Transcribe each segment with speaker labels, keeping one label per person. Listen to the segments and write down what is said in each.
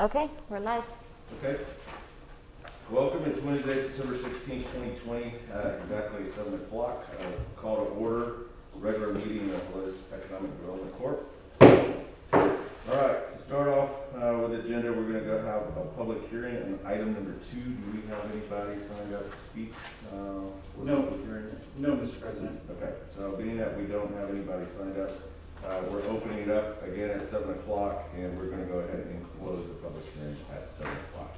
Speaker 1: Okay, we're live.
Speaker 2: Okay. Welcome. It's Wednesday, September 16th, 2020, exactly 7 o'clock. Call to order, regular meeting of Helotes Economic Development Corp. All right, to start off with the agenda, we're going to go have a public hearing on item number 2. Do we have anybody signed up to speak for
Speaker 3: No.
Speaker 2: public hearing?
Speaker 3: No, Mr. President.
Speaker 2: Okay, so being that we don't have anybody signed up, we're opening it up again at 7 o'clock, and we're going to go ahead and close the public hearing at 7 o'clock.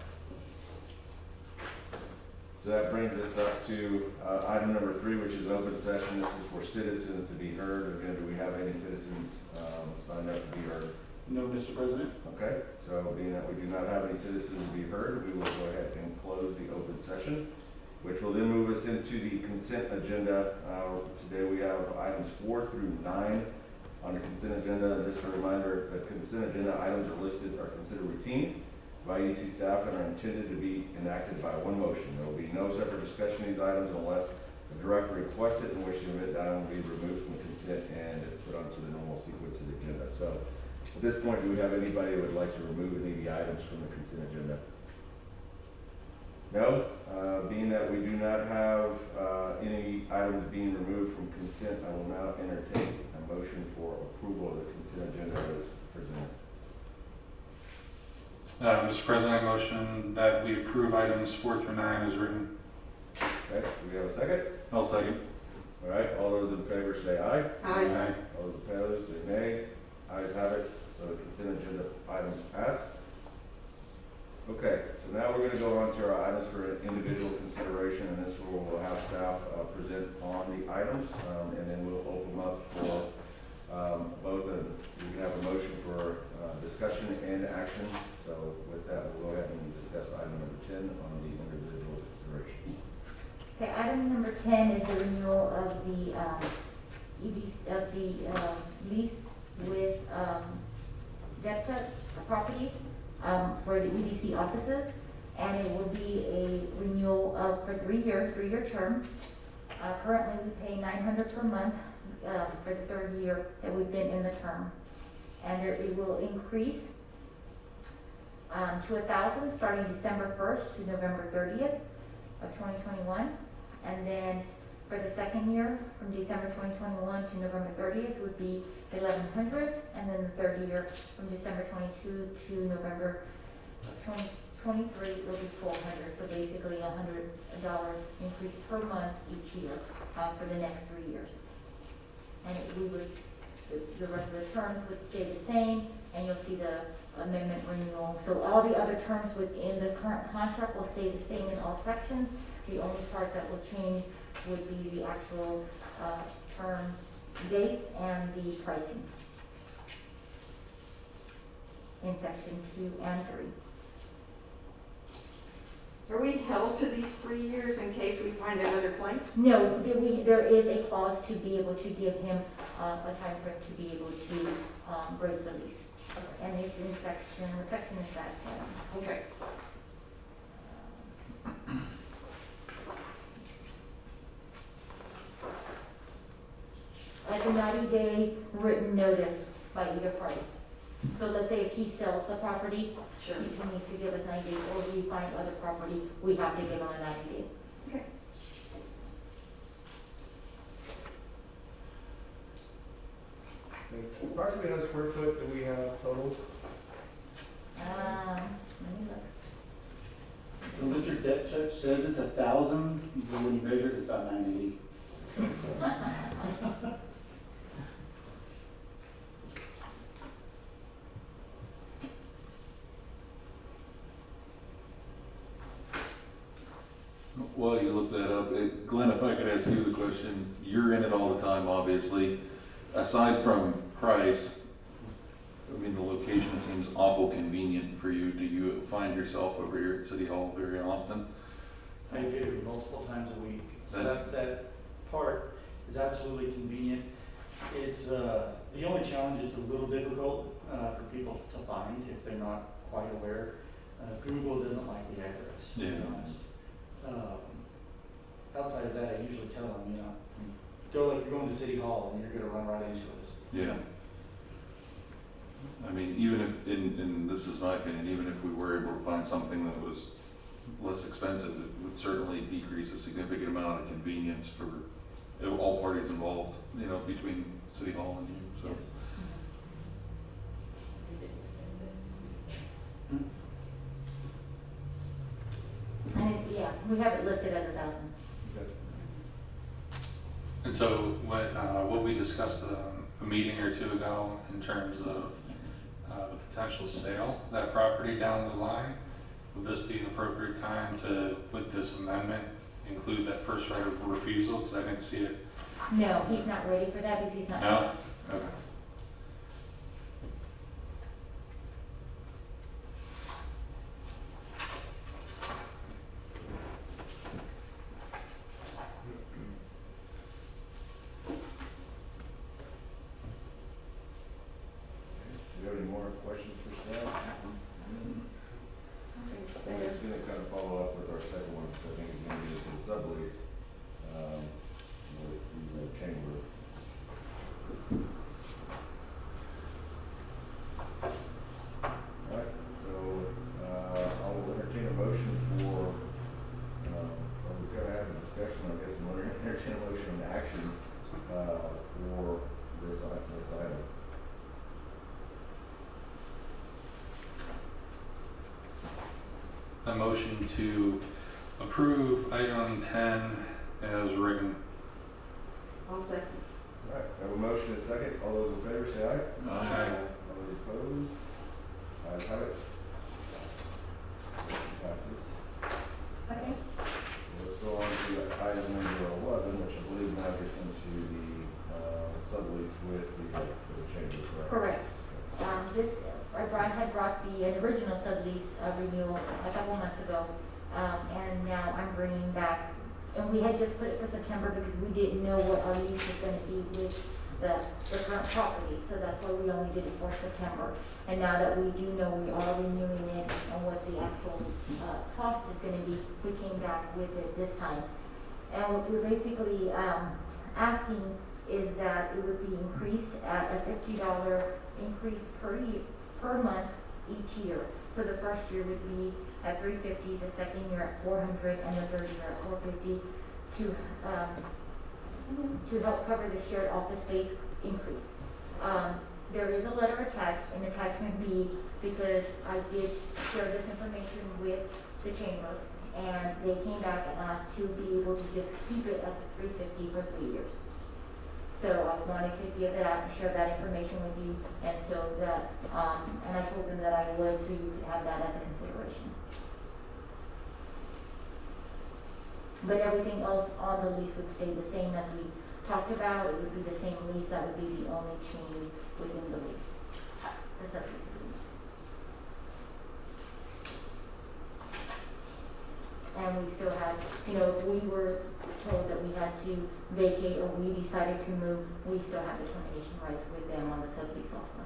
Speaker 2: So that brings us up to item number 3, which is an open session. This is for citizens to be heard. Again, do we have any citizens signed up to be heard?
Speaker 3: No, Mr. President.
Speaker 2: Okay, so being that we do not have any citizens to be heard, we will go ahead and close the open session, which will then move us into the consent agenda. Today we have items 4 through 9 on the consent agenda. And just a reminder, the consent agenda items are listed are considered routine by EDC staff and are intended to be enacted by one motion. There will be no separate discussion of these items unless the director requests it, in which the event item will be removed from the consent and put onto the normal sequence of the agenda. So at this point, do we have anybody who would like to remove any of the items from the consent agenda? No? Being that we do not have any items being removed from consent, I will now entertain a motion for approval of the consent agenda as presented.
Speaker 4: Mr. President, I motion that we approve items 4 through 9 as written.
Speaker 2: Okay, do we have a second?
Speaker 4: I'll second.
Speaker 2: All right, all those in favor say aye.
Speaker 4: Aye.
Speaker 2: All those opposed say nay. Ayes have it, so the consent agenda items pass. Okay, so now we're going to go on to our items for individual consideration, and this will have staff present on the items, and then we'll open them up for both. We can have a motion for discussion and action. So with that, we'll go ahead and discuss item number 10 on the individual consideration.
Speaker 1: Okay, item number 10 is the renewal of the lease with Deptech Properties for the EDC offices, and it will be a renewal for 3-year term. Currently, we pay $900 per month for the 3rd year that we've been in the term, and it will increase to $1,000 starting December 1st to November 30th of 2021, and then for the 2nd year from December 2021 to November 30th would be $1,100, and then the 3rd year from December 22 to November 2023 will be $1,200. So basically $100 increase per month each year for the next 3 years. And the rest of the terms would stay the same, and you'll see the amendment renewal. So all the other terms within the current contract will stay the same in all sections. The only part that will change would be the actual term dates and the pricing in section 2 and 3.
Speaker 5: Are we held to these 3 years in case we find another place?
Speaker 1: No, there is a clause to be able to give him a time frame to be able to break the lease. And it's in section, what section is that?
Speaker 5: Okay.
Speaker 1: Like a 90-day written notice by either party. So let's say if he sells the property,
Speaker 5: Sure.
Speaker 1: he needs to give us 90 days, or we find other property, we have to give him a 90 day.
Speaker 5: Okay.
Speaker 2: Approximately how square foot do we have total?
Speaker 1: Let me look.
Speaker 3: So Mr. Deptech says it's 1,000, but when you measure it, it's about 980.
Speaker 6: While you look that up, Glenn, if I could ask you the question, you're in it all the time, obviously. Aside from price, I mean, the location seems awful convenient for you. Do you find yourself over here at City Hall very often?
Speaker 3: I do multiple times a week. So that part is absolutely convenient. It's the only challenge, it's a little difficult for people to find if they're not quite aware. Google doesn't like the address, to be honest. Outside of that, I usually tell them, go like you're going to City Hall and you're going to run right into us.
Speaker 6: Yeah. I mean, even if, and this is my opinion, even if we were able to find something that was less expensive, it would certainly decrease a significant amount of convenience for all parties involved, you know, between City Hall and you, so.
Speaker 1: And yeah, we have it listed as 1,000.
Speaker 4: And so what we discussed a meeting or two ago in terms of the potential sale of that property down the line, would this be an appropriate time to, with this amendment, include that first right of refusal? Because I didn't see it.
Speaker 1: No, he's not ready for that because he's not.
Speaker 4: No? Okay.
Speaker 2: Do you have any more questions for staff? I'm just gonna kind of follow up with our second one, which I think is gonna be into the sublease, with the chamber. Alright, so, I'll entertain a motion for, or we've got to have a discussion, I guess, and we'll entertain a motion in action, for this item.
Speaker 4: A motion to approve item 10 as written.
Speaker 5: I'll second.
Speaker 2: Alright, I have a motion and a second. All those in favor say aye.
Speaker 4: Aye.
Speaker 2: All those opposed? Ayes have it. Passes.
Speaker 1: Okay.
Speaker 2: Let's go on to item number 11, which I believe now gets into the sublease with the chamber, correct?
Speaker 1: Correct. Brian had brought the original sublease renewal a couple months ago, and now I'm bringing back, and we had just put it for September because we didn't know what our lease was gonna be with the current property, so that's why we only did it for September. And now that we do know we are renewing it and what the actual cost is gonna be, we came back with it this time. And what we're basically asking is that it would be increased at a $50 increase per month each year. So the first year would be at $350, the second year at $400, and the third year at $450 to help cover the shared office space increase. There is a letter attached, and attachment B, because I did share this information with the chamber, and they came back and asked to be able to just keep it at the $350 for 3 years. So I wanted to give that, share that information with you, and so that, and I told them that I would, so you could have that as a consideration. But everything else on the lease would stay the same as we talked about. It would be the same lease. That would be the only change within the lease. The sublease agreement. And we still had, if we were told that we had to vacate or we decided to move, we still have the termination rights with them on the sublease also.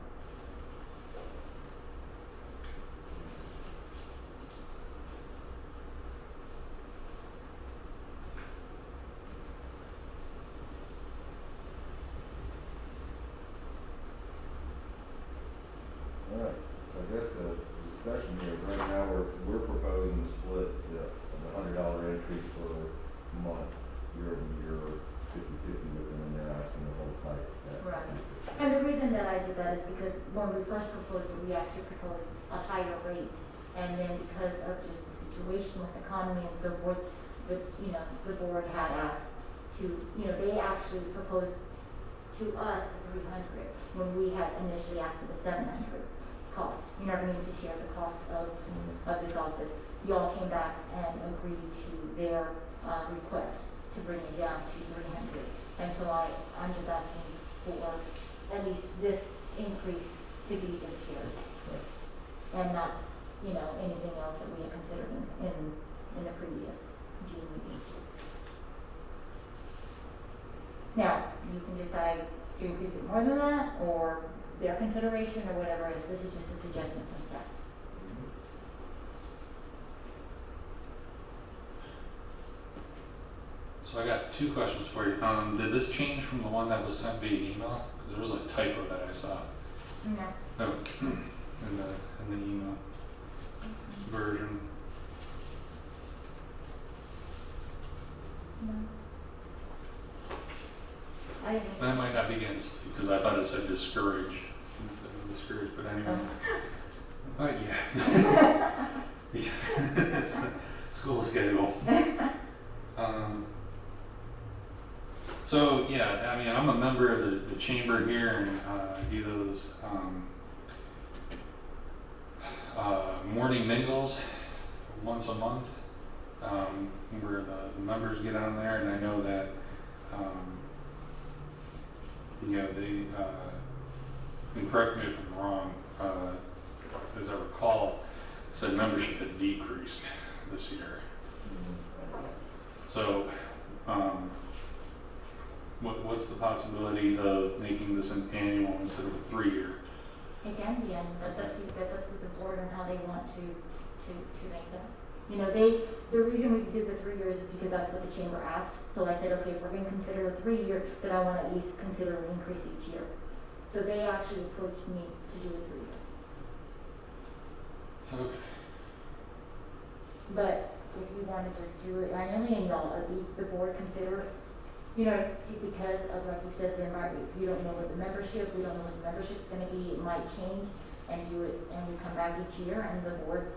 Speaker 2: Alright, so I guess the discussion here, right now, we're proposing to split the $100 increase per month, year over year, 50/50 with them, and they're asking to hold tight at
Speaker 1: Right.
Speaker 2: 50/50.
Speaker 1: And the reason that I did that is because when we first proposed it, we actually proposed a higher rate. And then because of just the situation with the economy and so forth, the board had asked to, they actually proposed to us the 300 when we had initially asked for the 700 cost. You know what I mean, to share the cost of this office. Y'all came back and agreed to their request to bring it down to 300. And so I'm just asking for at least this increase to be just shared. And not, anything else that we had considered in the previous June meeting. Now, you can decide to increase it more than that, or their consideration, or whatever it is. This is just a suggestion from staff.
Speaker 4: So I got two questions for you. Did this change from the one that was sent via email? Because there was a typo that I saw.
Speaker 1: No.
Speaker 4: Oh, in the email version.
Speaker 1: No. I didn't.
Speaker 4: That might not be against, because I thought it said discourage instead of discourage, but anyway. Yeah. Yeah. It's a school schedule. So, yeah, I mean, I'm a member of the chamber here, and I do those morning mingles once a month, where the members get on there, and I know that you know, they, and correct me if I'm wrong, as I recall, it said membership had decreased this year. So, what's the possibility of making this an annual instead of a 3-year?
Speaker 1: It can be, and that's up to the board on how they want to make that. You know, the reason we did the 3 years is because that's what the chamber asked. So I said, okay, if we're gonna consider a 3-year, then I wanna at least consider an increase each year. So they actually approached me to do a 3 year.
Speaker 4: Okay.
Speaker 1: But if you wanna just do it annually and y'all, the board consider, you know, because of, like you said, there might be, you don't know what the membership, we don't know what the membership's gonna be, it might change, and do it, and we come back each year, and the board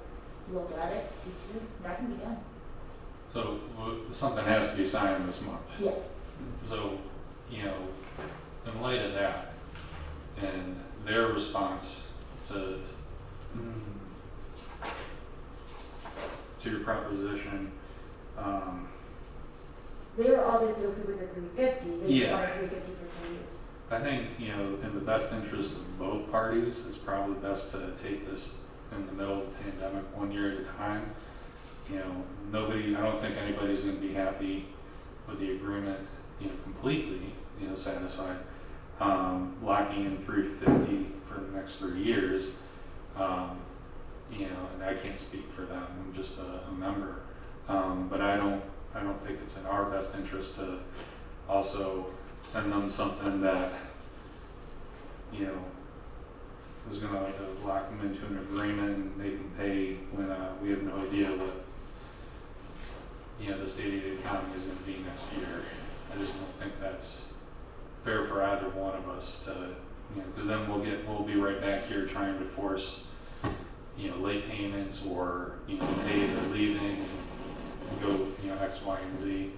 Speaker 1: look at it each year, that can be done.
Speaker 4: So something has to be signed this month.
Speaker 1: Yes.
Speaker 4: So, you know, in light of that, and their response to your proposition,
Speaker 1: They were obviously okay with the 350, they just
Speaker 4: Yeah.
Speaker 1: wanted 350 for 3 years.
Speaker 4: I think, you know, in the best interest of both parties, it's probably best to take this in the middle of the pandemic, 1 year at a time. You know, I don't think anybody's gonna be happy with the agreement, you know, completely, you know, satisfied. Locking in 350 for the next 3 years, you know, and I can't speak for them, I'm just a member. But I don't think it's in our best interest to also send them something that, you know, is gonna lock them into an agreement and they can pay when we have no idea what, you know, the state of the economy is gonna be next year. I just don't think that's fair for either one of us to, you know, because then we'll be right back here trying to force, you know, late payments or, you know, pay they're leaving and go, you know, X, Y, and Z.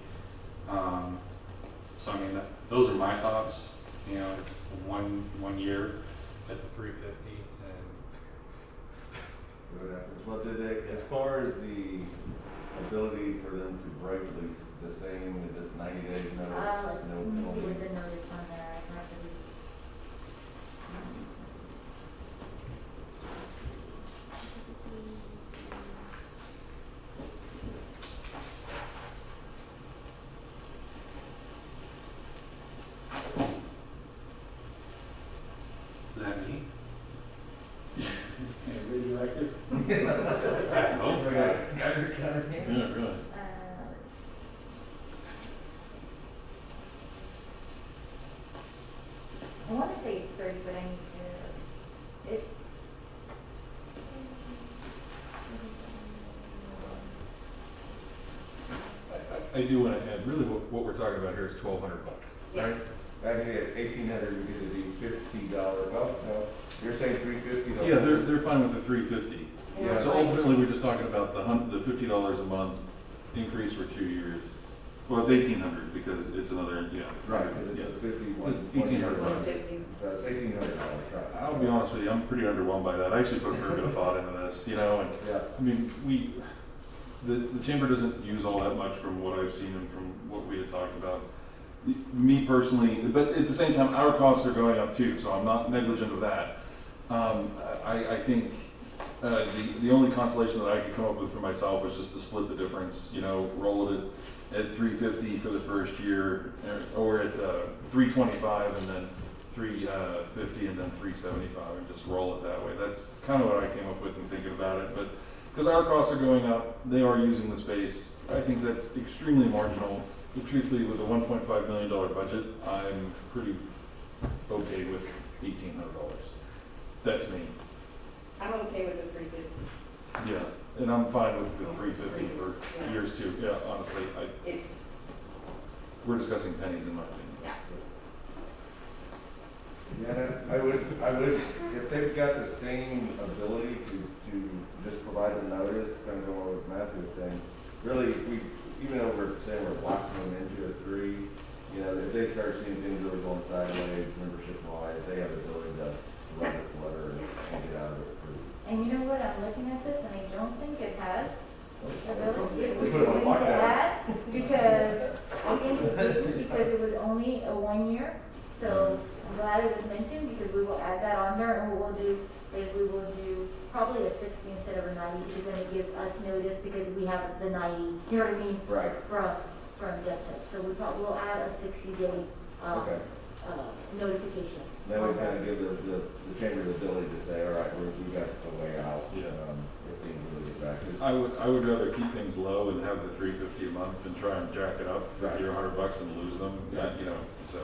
Speaker 4: So I mean, those are my thoughts, you know, one year at the 350 and
Speaker 2: What happens? What did they, as far as the ability for them to break lease, the same, is it 90 days notice, no
Speaker 1: Let me see
Speaker 2: penalty?
Speaker 1: what the notice on there, I have to read.
Speaker 4: is that me?
Speaker 3: Radioactive?
Speaker 4: I hope.
Speaker 2: Got her hand?
Speaker 6: Yeah, really.
Speaker 1: I want to say it's 30, but I need to, it's.
Speaker 6: I do want to add, really what we're talking about here is $1,200,
Speaker 1: Yeah.
Speaker 6: right?
Speaker 2: Actually, it's $1,800, we did the $50, well, no, you're saying 350? though?
Speaker 6: Yeah, they're fine with the 350.
Speaker 2: Yeah.
Speaker 6: So ultimately, we're just talking about the $50 a month increase for 2 years. Well, it's 1,800 because it's another, yeah.
Speaker 2: Right, because
Speaker 6: Yeah.
Speaker 2: it's a 51.
Speaker 6: It's 1,800 bucks.
Speaker 2: So it's $1,800, right?
Speaker 6: I'll be honest with you, I'm pretty underwhelmed by that. I actually put a fair bit of thought into this, you know, and
Speaker 2: Yeah.
Speaker 6: I mean, the chamber doesn't use all that much from what I've seen and from what we had talked about. Me personally, but at the same time, our costs are going up too, so I'm not negligent of that. I think the only consolation that I could come up with for myself was just to split the difference, you know, roll it at 350 for the first year, or at 325 and then 350 and then 375, and just roll it that way. That's kind of what I came up with in thinking about it, but because our costs are going up, they are using the space. I think that's extremely marginal. But truthfully, with a $1.5 million budget, I'm pretty okay with $1,800. That's me.
Speaker 5: I'm okay with the 350.
Speaker 6: Yeah, and I'm fine with the 350 for years too. Yeah, honestly,
Speaker 5: It's,
Speaker 6: we're discussing pennies in my opinion.
Speaker 5: yeah.
Speaker 2: Yeah, I would, if they've got the same ability to just provide the notice, kind of going with Matthew was saying, really, if we, even though we're saying we're locking them into a 3, you know, if they start seeing things really going sideways, membership wise, they have the ability to write us a letter and get out of it.
Speaker 1: And you know what, I'm looking at this and I don't think it has ability,
Speaker 2: We
Speaker 1: we
Speaker 2: put it on
Speaker 1: need to
Speaker 2: lockdown.
Speaker 1: add, because I think it didn't, because it was only a 1 year. So I'm glad it was mentioned, because we will add that on there, and what we'll do is we will do probably a 60 instead of a 90, because then it gives us notice, because we have the 90, you know what I mean?
Speaker 2: Right.
Speaker 1: From Deb. So we'll add a 60-day,
Speaker 2: Okay.
Speaker 1: Notification.
Speaker 2: Then we kind of give the chamber the ability to say, all right, we've got the way out.
Speaker 6: Yeah.
Speaker 2: If things really get back.
Speaker 6: I would rather keep things low and have the 350 a month than try and jack it up $50 or $100 and lose them.
Speaker 2: Yeah.
Speaker 6: You know, so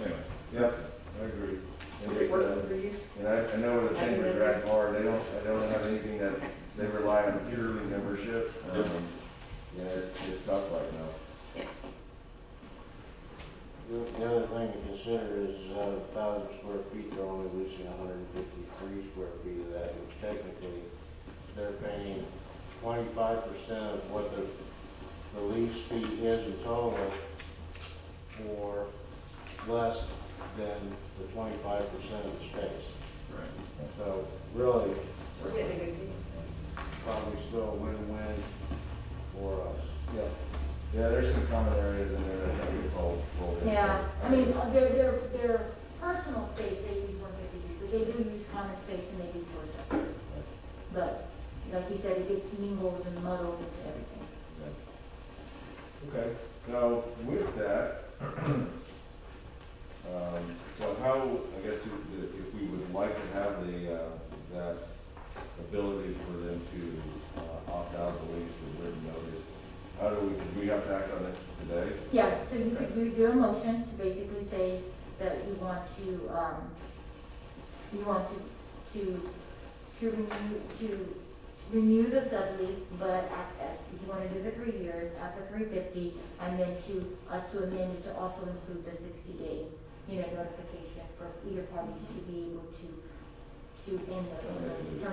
Speaker 6: anyway.
Speaker 2: Yeah, I agree. And
Speaker 5: Is it
Speaker 2: it's,
Speaker 5: working for you?
Speaker 2: and I know the chambers are at hard, they don't have anything they rely on purely membership.
Speaker 6: Yep.
Speaker 2: Yeah, it's tough right now.
Speaker 7: The other thing to consider is, 1,000 square feet, they're only leasing 153 square feet of that, which technically, they're paying 25% of what the lease fee is in total for less than the 25% of the space.
Speaker 6: Right.
Speaker 7: So really,
Speaker 5: We're getting a good deal.
Speaker 7: probably still a win-win for us.
Speaker 2: Yeah. Yeah, there's some common areas in there that kind of gets all rolled in.
Speaker 1: Yeah, I mean, their personal space, they use 150, but they do use common space and they do store stuff. But, like you said, it gets mingled and muddled into everything.
Speaker 2: Okay, now with that, so how, I guess if we would like to have that ability for them to opt out of the lease with written notice, do we have to act on it today?
Speaker 1: Yeah, so you could do a motion to basically say that you want to renew the sublease, but you want to do the 3 years at the 350, and then us to amend it to also include the 60-day, notification for either parties to be able to end the term of the lease.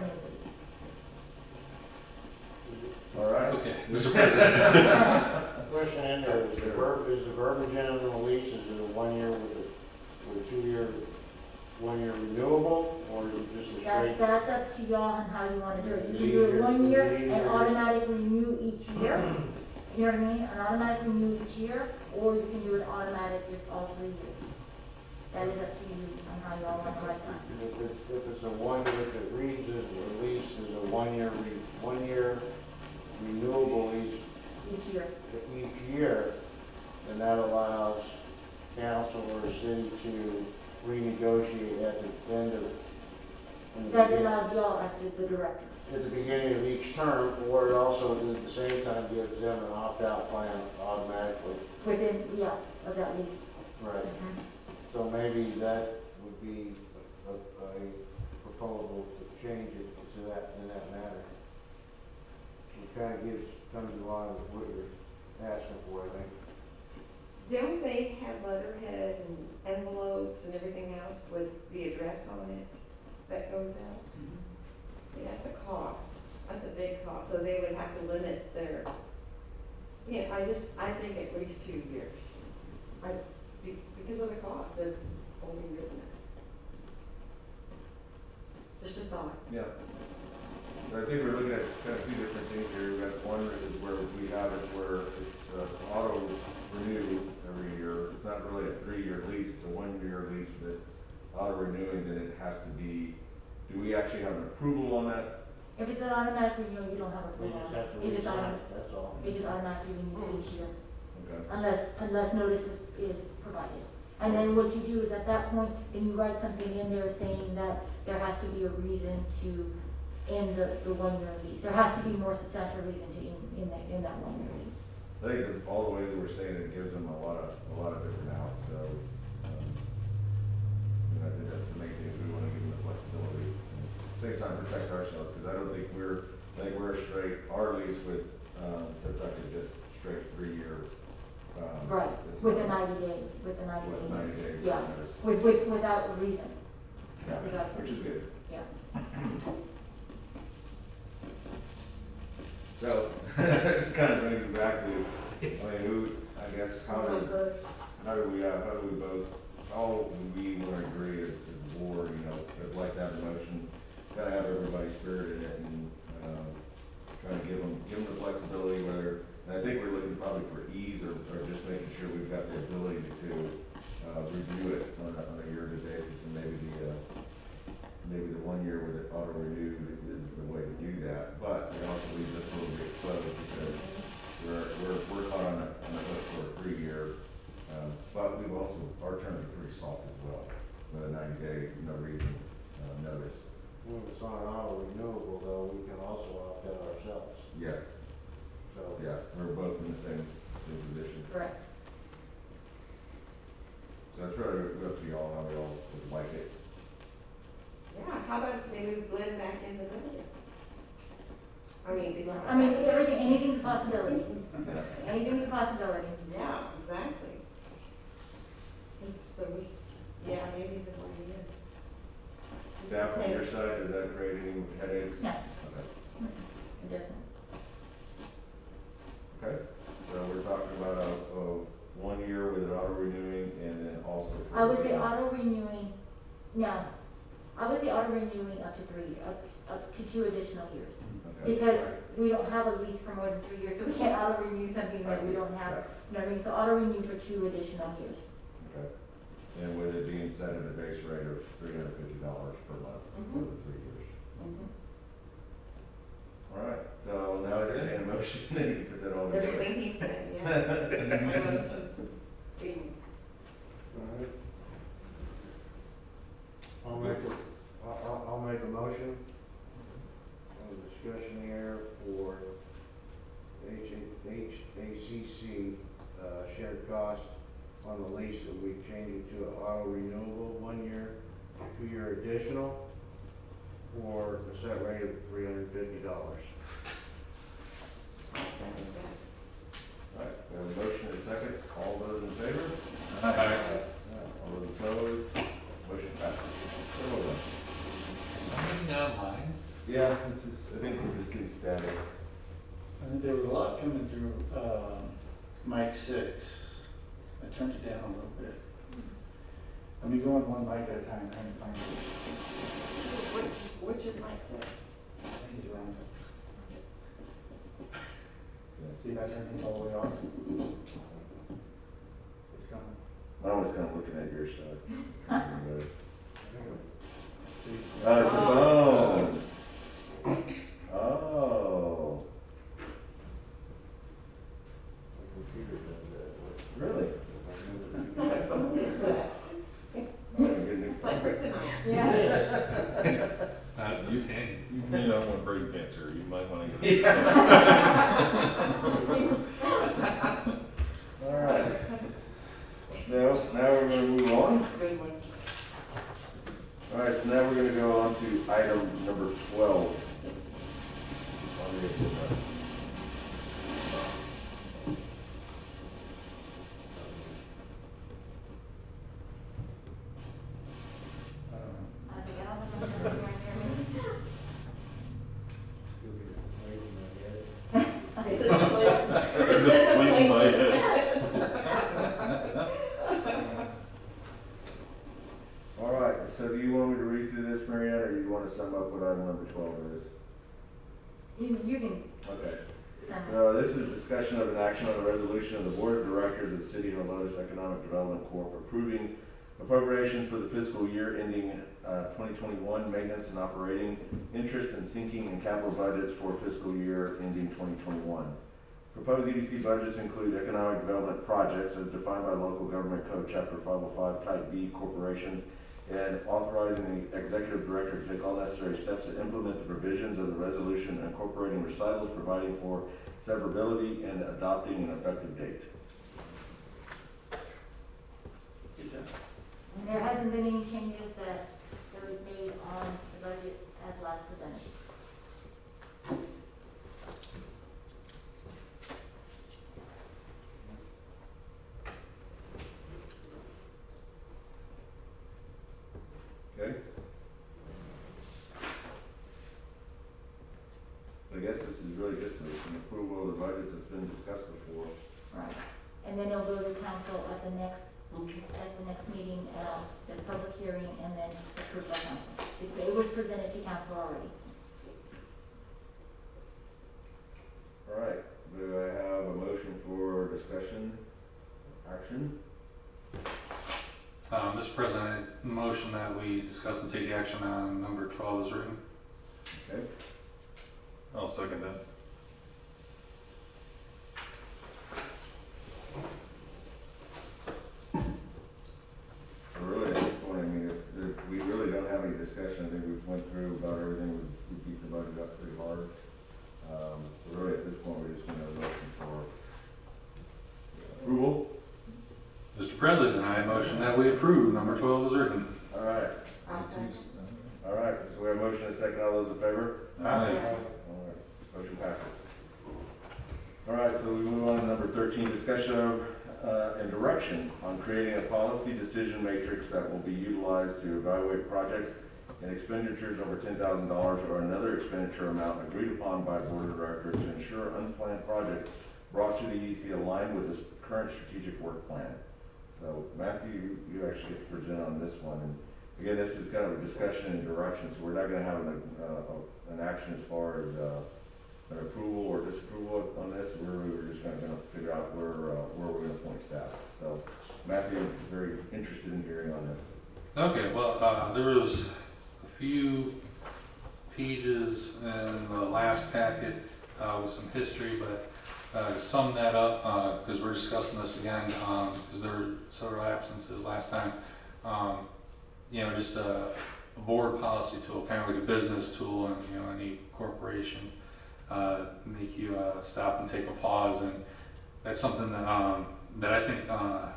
Speaker 2: All right.
Speaker 4: Okay, Mr. President.
Speaker 7: Question in there, is the verbiage in the lease, is it a 1 year with a 2 year, 1 year renewable, or is it just a straight?
Speaker 1: That's up to y'all on how you want to do it. You can do it 1 year and automatically renew each year. You know what I mean? An automatic renew each year, or you can do it automatic just all 3 years. That is up to you on how y'all want to write that.
Speaker 7: If it's a 1 year, if it reads as a lease, is a 1 year renewable lease
Speaker 1: Each year.
Speaker 7: each year, then that allows council or the city to renegotiate at the end of.
Speaker 1: That allows y'all as the director.
Speaker 7: At the beginning of each term, or it also at the same time gives them an opt-out plan automatically.
Speaker 1: Within, of that lease.
Speaker 7: Right.
Speaker 1: Mhm.
Speaker 7: So maybe that would be a proposal to change it to that, in that manner. It kind of comes in line with what you're asking for, I think.
Speaker 5: Don't they have letterhead and envelopes and everything else with the address on it that goes out? See, that's a cost. That's a big cost. So they would have to limit their, I think at least 2 years. Because of the cost of holding business. Just a thought.
Speaker 2: Yeah. So I think we're looking at kind of two different things here. We've got one is where we have it where it's auto renew every year. It's not really a 3-year lease, it's a 1 year lease, but auto renewing, then it has to be, do we actually have an approval on that?
Speaker 1: If it's an automatic renewal, you don't have a
Speaker 7: We
Speaker 1: problem.
Speaker 7: just have to
Speaker 1: It just
Speaker 7: resign it, that's all.
Speaker 1: automatically renews each year.
Speaker 2: Okay.
Speaker 1: Unless notice is provided. And then what you do is at that point, then you write something in there saying that there has to be a reason to end the 1 year lease. There has to be more substantial reason to end that 1 year lease.
Speaker 2: I think that all the ways that we're saying it gives them a lot of different outs, so, I think that's the main thing, we wanna give them the flexibility. Same time protect ourselves, because I think we're straight, our lease with, Protect is just straight 3-year.
Speaker 1: Right,
Speaker 2: it's
Speaker 1: with a
Speaker 2: not-
Speaker 1: 90-day,
Speaker 2: With 90-day
Speaker 1: Yeah.
Speaker 2: notice.
Speaker 1: Without reason,
Speaker 2: Yeah,
Speaker 1: without-
Speaker 2: which is good.
Speaker 1: yeah.
Speaker 2: So, kind of brings us back to, I guess, how do we both, all we want to agree as the board, I'd like to have a motion, kind of have everybody spirited it and, trying to give them the flexibility whether, and I think we're looking probably for ease or just making sure we've got the ability to, review it on a yearly basis and maybe the 1 year with it auto renewed is the way to do that. But we also leave this a little bit exposed because we're caught on a hook for a 3-year. But we've also, our terms are pretty soft as well, with a 90-day, no reason, notice.
Speaker 7: When it's on auto renewable though, we can also opt out ourselves,
Speaker 2: Yes,
Speaker 7: so.
Speaker 2: yeah, we're both in the same position.
Speaker 1: Correct.
Speaker 2: So it's really up to y'all how we all would like it.
Speaker 5: Yeah, how about maybe we blend back in the middle?
Speaker 1: Anything's a possibility,
Speaker 2: Yeah.
Speaker 1: anything's a possibility.
Speaker 5: Yeah, exactly. So yeah, maybe the 1 year.
Speaker 2: Staff on your side, does that create any headaches?
Speaker 1: No.
Speaker 2: Okay.
Speaker 1: It doesn't.
Speaker 2: Okay, so we're talking about a 1 year with it auto renewing and then also. for-
Speaker 1: I would say auto renewing, no, I would say auto renewing up to 2 additional years.
Speaker 2: Okay.
Speaker 1: Because we don't have a lease for more than 3 years, so we can't auto renew something that we don't have, you know what I mean? So auto renew for 2 additional years.
Speaker 2: Okay, and with it being set at a base rate of $350 per month for the 3 years. All right, so now entertain a motion, then you can put that on.
Speaker 5: Everything he said, yeah.
Speaker 7: Alright. I'll make a motion on the discussion here for HACC, shared cost on the lease that we change it to an auto renewable 1 year, 2 year additional for a set rate of $350.
Speaker 2: All right, we have a motion and a second, all those in favor?
Speaker 4: Aye.
Speaker 2: All those opposed, motion passes. So well done.
Speaker 4: Something online?
Speaker 2: Yeah, I think we're just getting static.
Speaker 3: I think there was a lot coming through, mic 6. I turned it down a little bit. Let me go on one mic at a time, trying to find it.
Speaker 5: Which is Mike said?
Speaker 3: I think it's around it. See if I turn things all the way off. It's coming.
Speaker 2: I was kind of looking at your side.
Speaker 3: See?
Speaker 2: It's the phone. Oh,
Speaker 7: The computer does that.
Speaker 2: really?
Speaker 5: It's like kryptonite.
Speaker 1: Yeah.
Speaker 4: That's the pain.
Speaker 6: You may not want brain cancer, you might want to.
Speaker 2: All right. So now we're gonna move on.
Speaker 5: Good one.
Speaker 2: All right, so now we're gonna go on to item number 12 on the agenda.
Speaker 1: I think I don't know if I'm
Speaker 5: Is it the plate?
Speaker 6: Waiting in my head.
Speaker 2: All right, so do you want me to read through this, Marianne, or you want to sum up what item number 12 is?
Speaker 1: You can,
Speaker 2: Okay. So this is discussion of an action on a resolution of the Board of Directors of the City of Helotes Economic Development Corp. Approving appropriations for the fiscal year ending 2021, maintenance and operating, interest and sinking and capital budgets for fiscal year ending 2021. Proposed EDC budgets include economic development projects as defined by local government code chapter 505 type B corporations, and authorizing the executive director to take all necessary steps to implement the provisions of the resolution incorporating recitals, providing for severability and adopting an effective date.
Speaker 3: Good job.
Speaker 1: And there hasn't been any changes that was made on the budget as last presented.
Speaker 2: Okay. I guess this is really just an approval of the budgets that's been discussed before.
Speaker 1: Right. And then it'll go to council at the next meeting, the public hearing, and then approved by council. It was presented to council already.
Speaker 2: All right, do I have a motion for discussion, action?
Speaker 4: Mr. President, motion that we discuss and take action on number 12 is written.
Speaker 2: Okay,
Speaker 6: I'll second that.
Speaker 2: so really at this point, I mean, if we really don't have any discussion, I think we've went through about everything, we beat the budget up pretty hard. So really at this point, we just need a motion for approval.
Speaker 4: Mr. President, I motion that we approve number 12 is written.
Speaker 2: All right, all right, so we have a motion and a second, all those in favor?
Speaker 4: Aye.
Speaker 2: All right, motion passes. All right, so we move on to number 13, discussion of and direction on creating a policy decision matrix that will be utilized to evaluate projects and expenditures over $10,000 or another expenditure amount agreed upon by board of directors to ensure unplanned projects brought to the EDC align with the current strategic work plan. So Matthew, you actually get to present on this one. And again, this is kind of a discussion and direction, so we're not going to have an action as far as an approval or disapproval on this. We're just going to figure out where we're going to point staff. So Matthew is very interested in hearing on this.
Speaker 4: Okay, well, there was a few pages in the last packet with some history, but to sum that up, because we're discussing this again, because there were several absences last time, just a board policy tool, kind of like a business tool, and any corporation make you stop and take a pause, and that's something that that I think I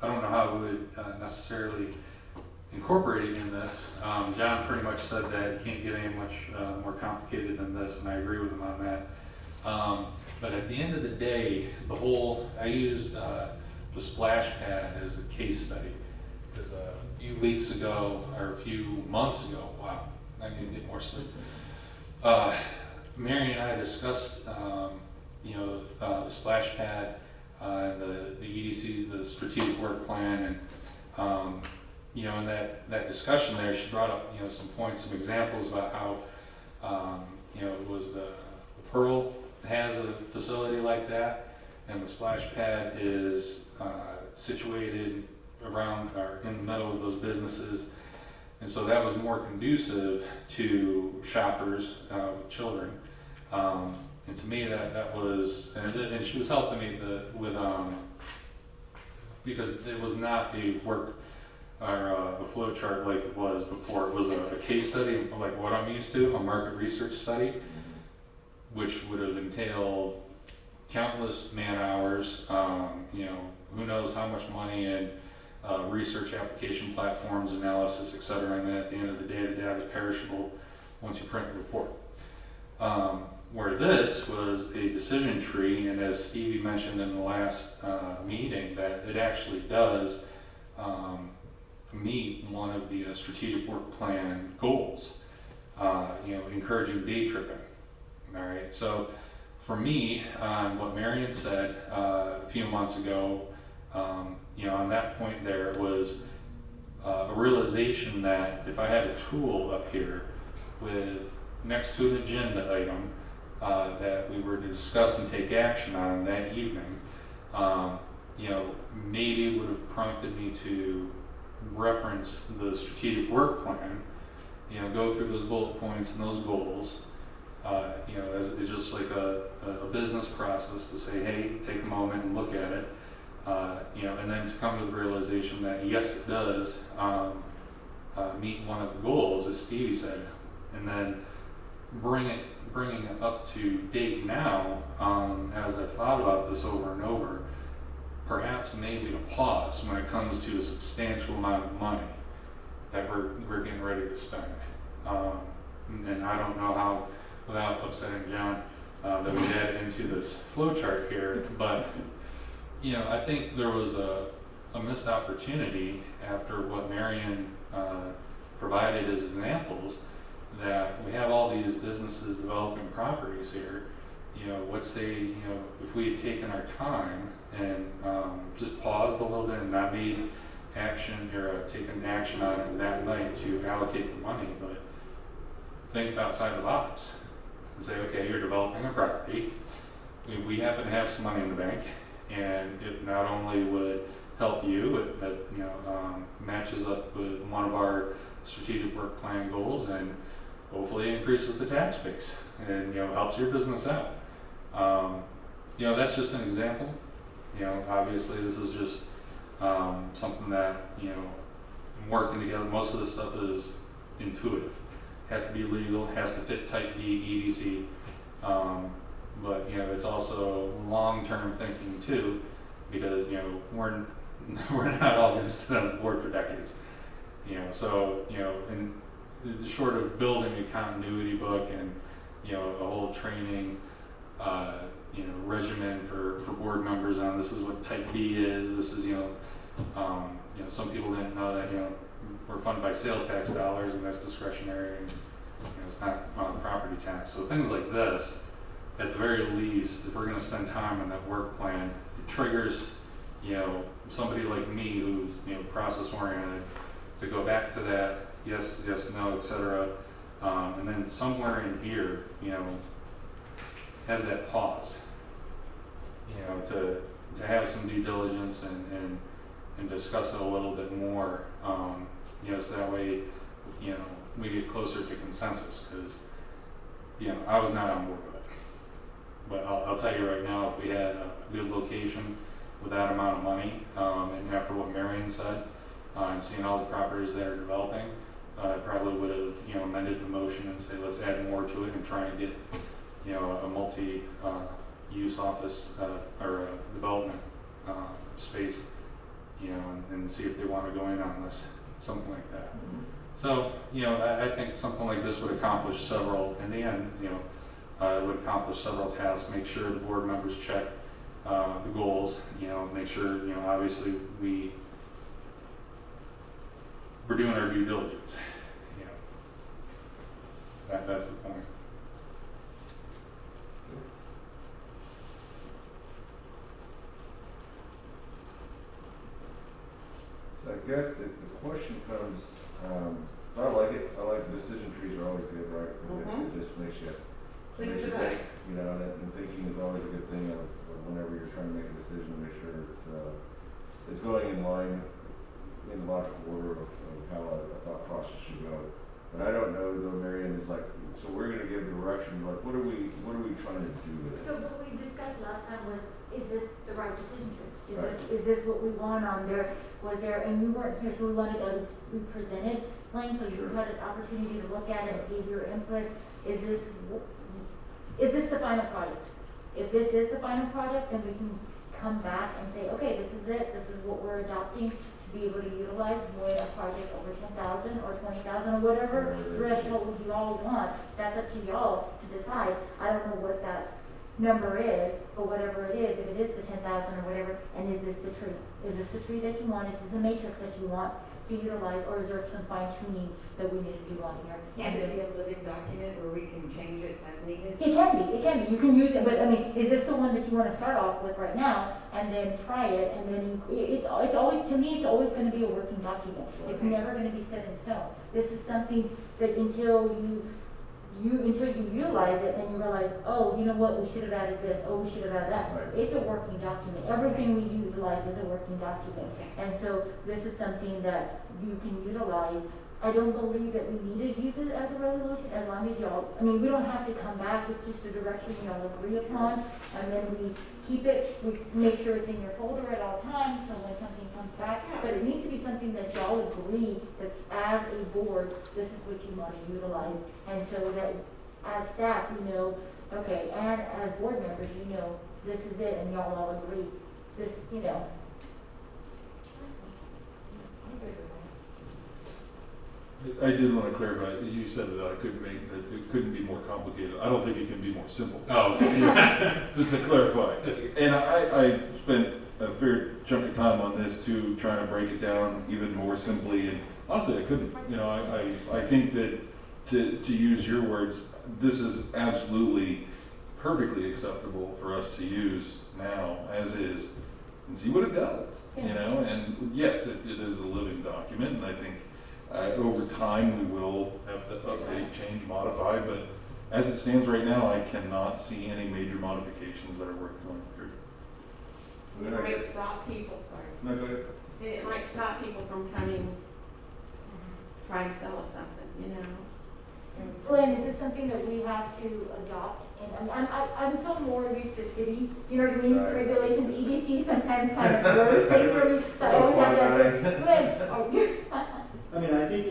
Speaker 4: don't know how we would necessarily incorporate it in this. John pretty much said that you can't get any much more complicated than this, and I agree with him on that. But at the end of the day, I used the splash pad as a case study, because a few weeks ago, or a few months ago, wow, I need to get more sleep. Mary and I discussed, the splash pad, the EDC, the strategic work plan, and in that discussion there, she brought up, some points, some examples about how, it was the Pearl has a facility like that, and the splash pad is situated around or in the middle of those businesses, and so that was more conducive to shoppers with children. And to me, that was, and she was helping me with because it was not a work or a flow chart like it was before. It was a case study, like what I'm used to, a market research study, which would have entailed countless man hours, who knows how much money in research application platforms, analysis, et cetera, and then at the end of the day, the data is perishable once you print the report. Where this was a decision tree, and as Stevie mentioned in the last meeting, that it actually does meet one of the strategic work plan goals, encouraging day tripping. All right, so for me, what Marion said a few months ago, on that point there was a realization that if I had a tool up here with next to an agenda item that we were to discuss and take action on that evening, maybe it would have prompted me to reference the strategic work plan, go through those bullet points and those goals, as it's just like a business process to say, hey, take a moment and look at it, and then to come to the realization that yes, it does meet one of the goals, as Stevie said, and then bringing it up to date now, as I've thought about this over and over, perhaps maybe a pause when it comes to a substantial amount of money that we're getting ready to spend. And I don't know how, without upsetting John, that we add into this flow chart here, but you know, I think there was a missed opportunity after what Marion provided as examples, that we have all these businesses developing properties here. You know, let's say, you know, if we had taken our time and just paused a little bit and not made action or taken action on it that night to allocate the money, but think outside the box and say, okay, you're developing a property. We happen to have some money in the bank, and it not only would help you, it you know, matches up with one of our strategic work plan goals, and hopefully increases the tax base and, you know, helps your business out. You know, that's just an example. You know, obviously this is just something that, you know, working together, most of this stuff is intuitive. Has to be legal, has to fit type B EDC, but you know, it's also long-term thinking too, because you know, we're not all going to sit on the board for decades. You know, so you know, in short of building a continuity book and you know, a whole training you know, regimen for board members on this is what type B is, this is you know, some people didn't know that, you know, we're funded by sales tax dollars and that's discretionary, and you know, it's not property tax. So things like this, at the very least, if we're going to spend time on that work plan, it triggers, you know, somebody like me who's, you know, process oriented to go back to that yes, yes, no, etc. And then somewhere in here, you know, have that pause, you know, to have some due diligence and discuss it a little bit more, you know, so that way, you know, we get closer to consensus, because, you know, I was not on board with it. But I'll tell you right now, if we had a good location with that amount of money, and after what Marion said, and seeing all the properties that are developing, I probably would have, you know, amended the motion and say, let's add more to it and try and get, you know, a multi-use office or a development space, you know, and see if they want to go in on this, something like that.
Speaker 2: Mm-hmm.
Speaker 4: So, you know, I think something like this would accomplish several, in the end, you know, it would accomplish several tasks, make sure the board members check the goals, you know, make sure, you know, obviously we're doing our due diligence, you know. That's the point.
Speaker 2: So I guess the question comes, I like it. I like decision trees are always good, right? 'Cause it just makes you
Speaker 5: Think
Speaker 2: think,
Speaker 5: about it.
Speaker 2: you know, and thinking is always a good thing of whenever you're trying to make a decision, to make sure it's going in line, in logical order of how a thought process should go. But I don't know, though, Marion is like, so we're gonna give direction, like, what are we trying to do with it?
Speaker 1: So what we discussed last time was, is this the right decision tree?
Speaker 2: Right.
Speaker 1: Is this what we want on there? Was there, and you weren't here, so we wanted to be presented plain, so you
Speaker 2: Sure.
Speaker 1: had an opportunity to look at it and give your input. Is this the final product? If this is the final product, then we can come back and say, okay, this is it, this is what we're adopting to be able to utilize when a project over 10,000 or 20,000 or whatever threshold you all want. That's up to y'all to decide. I don't know what that number is, but whatever it is, if it is the 10,000 or whatever, and is this the tree? Is this the tree that you want? Is this the matrix that you want to utilize, or is there some fine tuning that we need to do on here?
Speaker 5: Can it be a living document where we can change it as needed?
Speaker 1: It can be, you can use it, but I mean, is this the one that you wanna start off with right now, and then try it, and then it's always, to me, it's always gonna be a working document. It's
Speaker 5: Okay.
Speaker 1: never gonna be set in stone. This is something that until you utilize it, and you realize, oh, you know what, we should have added this, oh, we should have added that.
Speaker 2: Right.
Speaker 1: It's a working document. Everything we utilize is a working document. And so this is something that you can utilize. I don't believe that we need to use it as a resolution, as long as y'all, I mean, we don't have to come back, it's just a direction y'all agree upon, and then we keep it, we make sure it's in your folder at all times, so when something comes back, but it needs to be something that y'all agree that as a board, this is what you want to utilize, and so that as staff, you know, okay, and as board members, you know, this is it, and y'all all agree, this, you know,
Speaker 6: I did want to clarify, you said that I couldn't make, that it couldn't be more complicated. I don't think it can be more simple.
Speaker 4: Oh, okay.
Speaker 6: Just to clarify. And I spent a fair chunk of time on this too, trying to break it down even more simply, and honestly, I couldn't. You know, I think that, to use your words, this is absolutely perfectly acceptable for us to use now, as is, and see what it does. You know, and yes, it is a living document, and I think over time, we will have to update, change, modify, but as it stands right now, I cannot see any major modifications that are worth going through.
Speaker 5: It might stop people, sorry.
Speaker 2: No, go ahead.
Speaker 5: It might stop people from coming, trying to sell us something, you know?
Speaker 1: Glenn, is this something that we have to adopt? And I'm so more used to city, you know what I mean,
Speaker 2: Right.
Speaker 1: regulations, EDC sometimes kind of blurs things for me, so I always have that, Glenn, oh,
Speaker 3: I mean, I think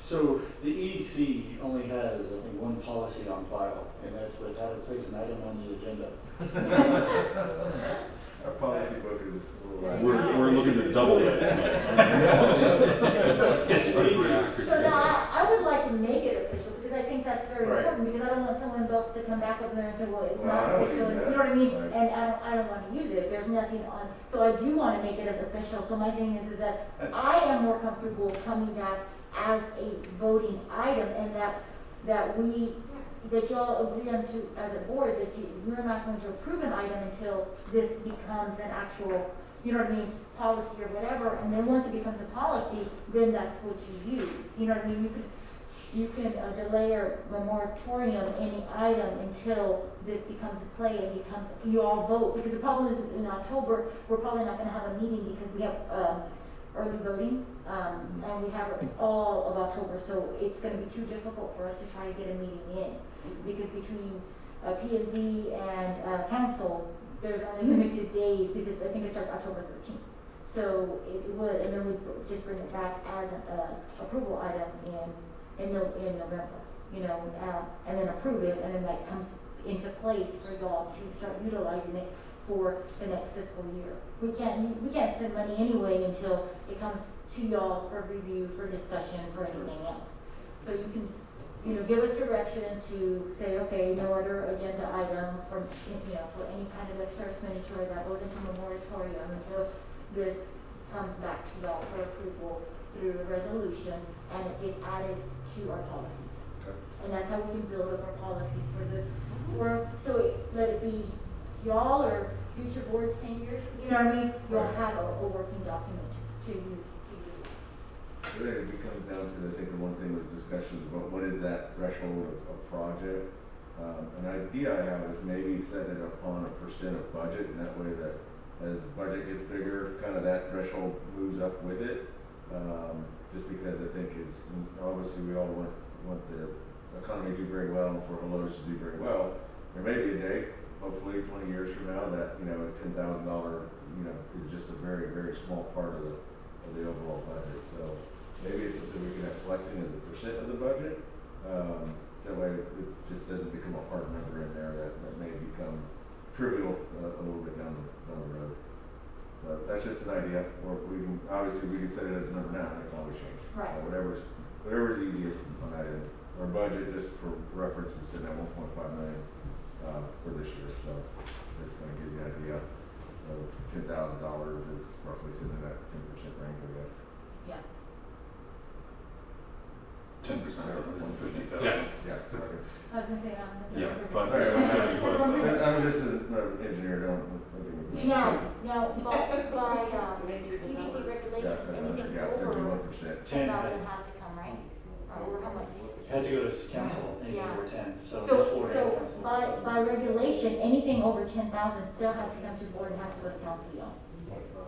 Speaker 3: so the EDC only has, I think, one policy on file, and that's what how to place an item on the agenda.
Speaker 2: Our policy book is a little light.
Speaker 6: We're looking to double it.
Speaker 1: So now, I would like to make it official, because I think that's very
Speaker 3: Right.
Speaker 1: important, because I don't want someone else to come back up there and say, well, it's
Speaker 2: Well, I
Speaker 1: not
Speaker 2: don't
Speaker 1: official,
Speaker 2: use
Speaker 1: you
Speaker 2: that.
Speaker 1: know what I mean?
Speaker 2: Right.
Speaker 1: And I don't want to use it, there's nothing on, so I do want to make it as official, so my thing is that I am more comfortable coming back as a voting item, and that y'all agree on to, as a board, that we're not going to approve an item until this becomes an actual, you know what I mean, policy or whatever, and then once it becomes a policy, then that's what you use, you know what I mean? You can delay or a moratorium any item until this becomes a play and becomes, you all vote, because the problem is in October, we're probably not gonna have a meeting because we have, early voting, and we have it all of October, so it's gonna be too difficult for us to try to get a meeting in, because between, P&Z and, council, there's only limited days, because I think it starts October 13th. So it would, and then we just bring it back as an, approval item in November, you know, and then approve it, and then that comes into place for y'all to start utilizing it for the next fiscal year. We can't spend money anyway until it comes to y'all for review, for discussion, for anything else. So you can, you know, give us direction to say, okay, no other agenda item for, you know, for any kind of extra expenditure that goes into a moratorium until this comes back to y'all for approval through a resolution, and it gets added to our policies.
Speaker 2: Okay.
Speaker 1: And that's how we can build up our policies so let it be y'all or future boards 10 years, you know what I mean? You'll
Speaker 2: Right.
Speaker 1: have a working document to use.
Speaker 2: I think it becomes down to, I think the one thing was discussions about what is that threshold of project. An idea I have is maybe set it upon a percent of budget, and that way that as the budget gets bigger, kind of that threshold moves up with it. Just because I think it's, obviously we all want the economy to do very well and for Helotes to do very well. There may be a day, hopefully 20 years from now, that, you know, a $10,000, you know, is just a very, very small part of the overall budget. So maybe it's something we can have flexing as a percent of the budget. That way it just doesn't become a hard number in there that may become trivial a little bit down the road. But that's just an idea, or we can, obviously we can set it as a number now, and it can always change.
Speaker 1: Right.
Speaker 2: So whatever's easiest on that end. Our budget, just for reference, is sitting at 1.5 million, for this year, so just gonna give you an idea of $10,000 is roughly sitting in that 10% range, I guess.
Speaker 1: Yeah.
Speaker 6: 10% of 150,000.
Speaker 4: Yeah.
Speaker 2: Yeah, okay.
Speaker 1: I was gonna say,
Speaker 6: Yeah,
Speaker 1: that's
Speaker 6: 5%,
Speaker 2: Alright, well,
Speaker 6: 75,000.
Speaker 2: I'm just an engineer, don't.
Speaker 1: Now, by, EDC regulations, anything
Speaker 2: Yeah,
Speaker 1: over
Speaker 2: 71%.
Speaker 1: 10,000 has to come, right? Or how much?
Speaker 3: Had to go to council, anything
Speaker 1: Yeah.
Speaker 3: over 10, so it's
Speaker 1: So,
Speaker 3: four
Speaker 1: so
Speaker 3: council.
Speaker 1: by regulation, anything over 10,000 still has to come to board and has to go to council, y'all.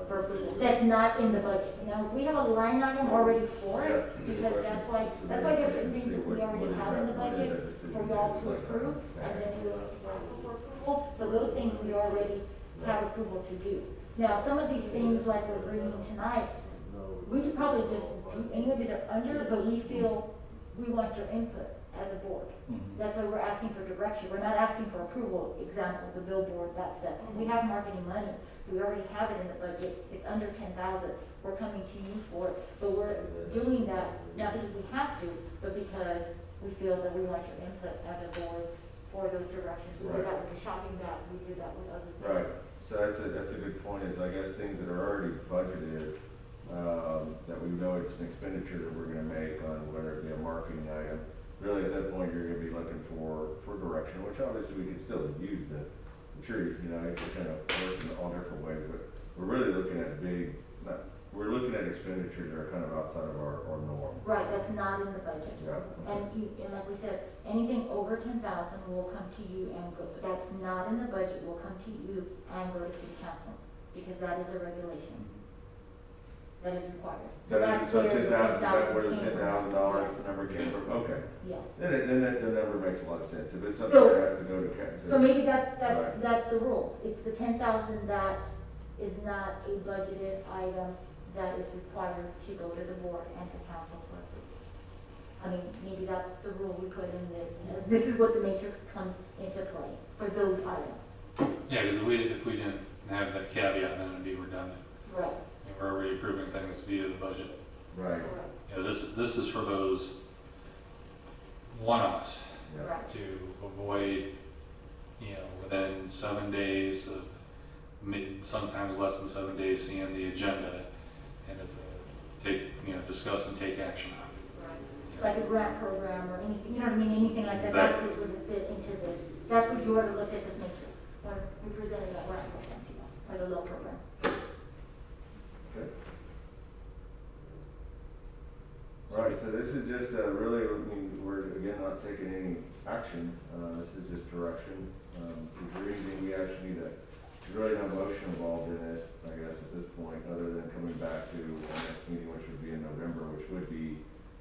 Speaker 1: For approval. That's not in the budget. Now, we have a line item already for it, because that's why there's certain things that we already have in the budget for y'all to approve, and then to us to council for approval. So those things we already have approval to do. Now, some of these things like we're bringing tonight, we could probably just do any of these are under, but we feel we want your input as a board.
Speaker 6: Mhm.
Speaker 1: That's why we're asking for direction. We're not asking for approval, example, the billboard, that stuff. We have marketing money. We already have it in the budget. It's under 10,000. We're coming to you for it. But we're doing that not because we have to, but because we feel that we want your input as a board for those directions. We did
Speaker 2: Right.
Speaker 1: that with the shopping bags. We did that with other things.
Speaker 2: Right, so that's a good point, is I guess things that are already budgeted, that we know it's an expenditure that we're gonna make on whether it be a marketing item. Really, at that point, you're gonna be looking for direction, which obviously we could still use the tree, you know, it kind of works in all different ways, but we're really looking at we're looking at expenditures that are kind of outside of our norm.
Speaker 1: Right, that's not in the budget.
Speaker 2: Yeah.
Speaker 1: And like we said, anything over 10,000 will come to you and go, that's not in the budget, will come to you and go to city council, because that is a regulation. That is required.
Speaker 2: So
Speaker 1: that's
Speaker 2: so
Speaker 1: where the
Speaker 2: 10,000, is that where the
Speaker 1: came from.
Speaker 2: $10,000
Speaker 1: Yes.
Speaker 2: number came from? Okay,
Speaker 1: Yes.
Speaker 2: then the number makes a lot of sense, if it's something
Speaker 1: So-
Speaker 2: that has to go to council.
Speaker 1: So maybe that's
Speaker 2: Right.
Speaker 1: the rule. It's the 10,000 that is not a budgeted item that is required to go to the board and to council for approval. I mean, maybe that's the rule we put in this. This is what the matrix comes into play for those items.
Speaker 4: Yeah, because if we didn't have that caveat, then it'd be redundant.
Speaker 1: Right.
Speaker 4: And we're already approving things via the budget.
Speaker 2: Right,
Speaker 1: Correct.
Speaker 4: You know, this is for those one-offs
Speaker 2: yeah.
Speaker 1: Right.
Speaker 4: to avoid, you know, within 7 days of, sometimes less than 7 days, seeing the agenda, and it's discuss and take action on it.
Speaker 1: Like a grant program or anything, you know what I mean, anything like that.
Speaker 4: Exactly.
Speaker 1: That's what would fit into this. That's what you ought to look at this matrix, when we presented that grant program to you, or the loan program.
Speaker 2: Okay. Right, so this is just really, I mean, we're again not taking any action, this is just direction. Is there anything we actually need to, there's really no motion involved in this, I guess, at this point, other than coming back to our next meeting, which would be in November, which would be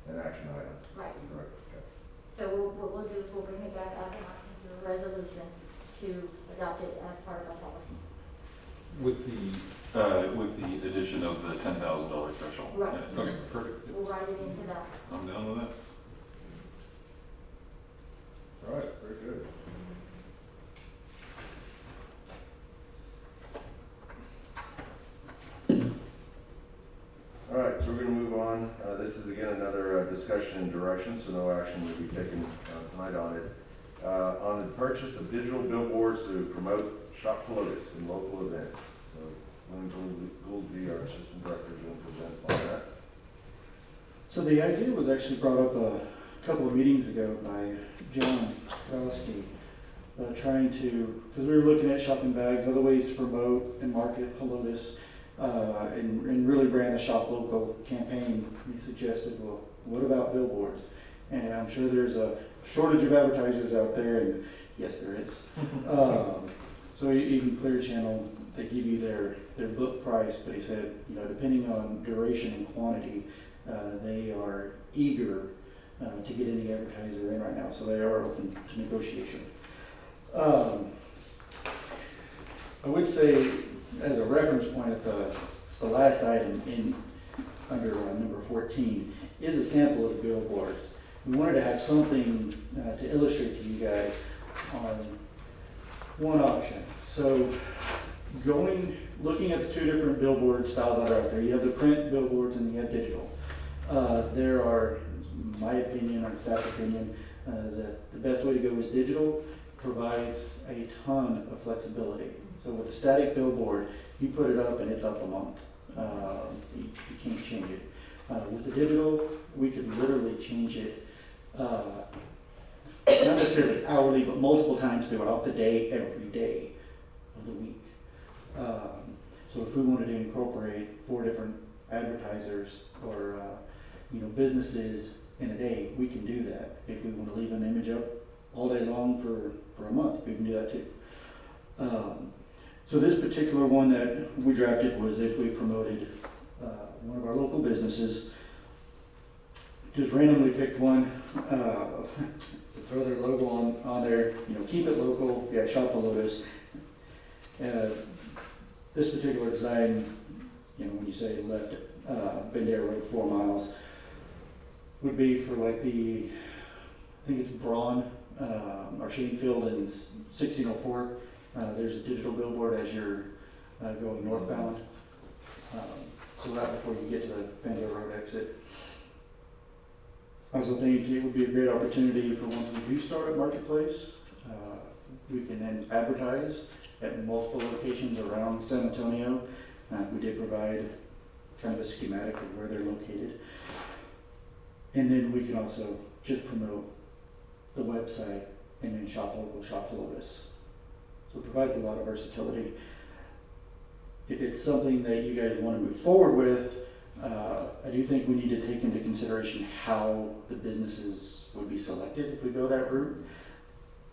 Speaker 2: an action item.
Speaker 1: Right.
Speaker 2: Correct, okay.
Speaker 1: So what we'll do is we'll bring it back as an action to a resolution to adopt it as part of our policy.
Speaker 6: With the addition of the $10,000 threshold.
Speaker 1: Right.
Speaker 6: Yeah, okay, perfect. Yep.
Speaker 1: We'll write it into that.
Speaker 6: I'm down with that.
Speaker 2: All right, very good. All right, so we're gonna move on. This is again another discussion and direction, so no action will be taken tonight on it. On the purchase of digital billboards to promote Shop Helotes in local events. So Lynn Goolsby, our assistant director, is going to present on that.
Speaker 3: So the idea was actually brought up a couple of meetings ago by John Krowski, trying to, because we were looking at shopping bags, other ways to promote and market Helotes, and really brand the Shop Local campaign. He suggested, well, what about billboards? And I'm sure there's a shortage of advertisers out there, and yes, there is. So even Clear Channel, they give you their book price, but he said, you know, depending on duration and quantity, they are eager to get any advertiser in right now, so they are open to negotiation. I would say, as a reference point, at the last item under number 14 is a sample of the billboards. We wanted to have something to illustrate to you guys on one option. So looking at the two different billboard styles that are out there, you have the print billboards and you have digital. There are, in my opinion, or staff's opinion, that the best way to go is digital. Provides a ton of flexibility. So with a static billboard, you put it up and it's up a month. You can't change it. With the digital, we could literally change it, not necessarily hourly, but multiple times throughout the day, every day of the week. So if we wanted to incorporate 4 different advertisers or businesses in a day, we can do that. If we want to leave an image up all day long for a month, we can do that too. So this particular one that we drafted was if we promoted one of our local businesses, just randomly picked one, throw their logo on there, keep it local, Shop Helotes. This particular design, when you say left Bandera Road 4 miles, would be for like I think it's Braun, or Shanefield and 1604. There's a digital billboard as you're going northbound. So right before you get to the Fandor Road exit. I also think it would be a great opportunity for once we do start at Marketplace, we can then advertise at multiple locations around San Antonio. We did provide kind of a schematic of where they're located. And then we can also just promote the website and then shop local, shop Helotes. So it provides a lot of versatility. If it's something that you guys want to move forward with, I do think we need to take into consideration how the businesses would be selected if we go that route.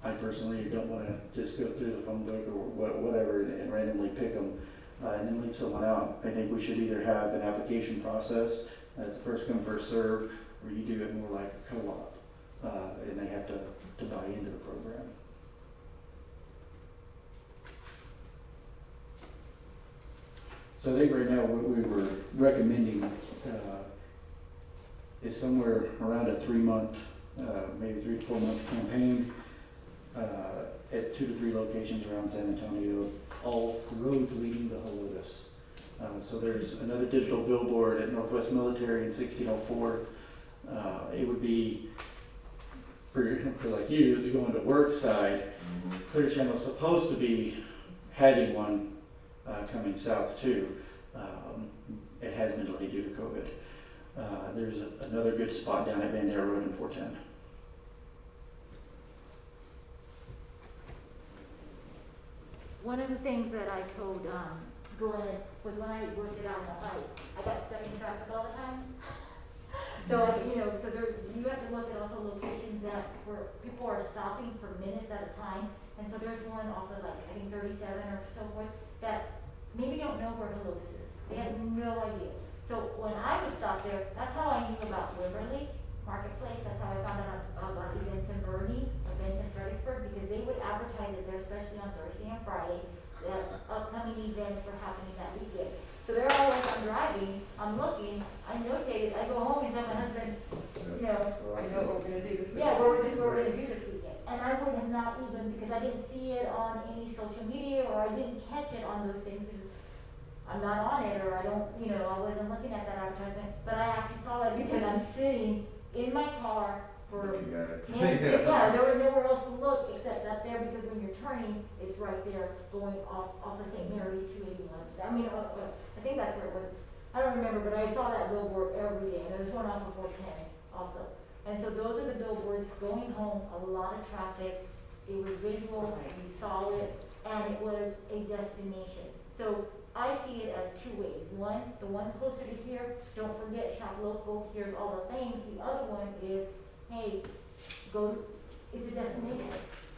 Speaker 3: I personally don't want to just go through the phone book or whatever and randomly pick them and then leave someone out. I think we should either have an application process that's first come, first serve, or you do it more like a co-op and they have to buy into the program. So I think right now what we were recommending is somewhere around a 3-month, maybe 3 to 4 month campaign at 2 to 3 locations around San Antonio, all roads leading to Helotes. So there's another digital billboard at Northwest Military in 1604. It would be for like you, to go into work side. Clear Channel's supposed to be having one coming south too. It has been delayed due to COVID. There's another good spot down at Bandera Road in 410.
Speaker 1: One of the things that I told Glenn was when I worked it out in the Heights, I got stuck in traffic all the time. So so there, you have to look at also locations where people are stopping for minutes at a time. And so there's one off of like, I think 37 or so forth, that maybe don't know where Helotes is. They have no idea. So when I would stop there, that's how I knew about Waverly Marketplace. That's how I found out about events in Bernie, events in Fredericksburg, because they would advertise it there, especially on Thursday and Friday, that upcoming events were happening that weekend. So they're always, I'm driving, I'm looking, I notated, I go home and tell my husband,
Speaker 5: I know what we're gonna do this weekend.
Speaker 1: yeah, what we're gonna do this weekend. And I would have not even, because I didn't see it on any social media, or I didn't catch it on those things, because I'm not on it, or I don't, I wasn't looking at that advertisement, but I actually saw it because I'm sitting in my car for
Speaker 2: You got it.
Speaker 1: 10, yeah, there was nowhere else to look except up there, because when you're turning, it's right there going off of St. Mary's 281. I mean, I think that's where it was. I don't remember, but I saw that billboard every day, and there's one off of 410 also. And so those are the billboards going home, a lot of traffic. It was visual, we saw it, and it was a destination. So I see it as 2 ways. One, the one closer to here, don't forget, shop local, here's all the things. The other one is, hey, it's a destination.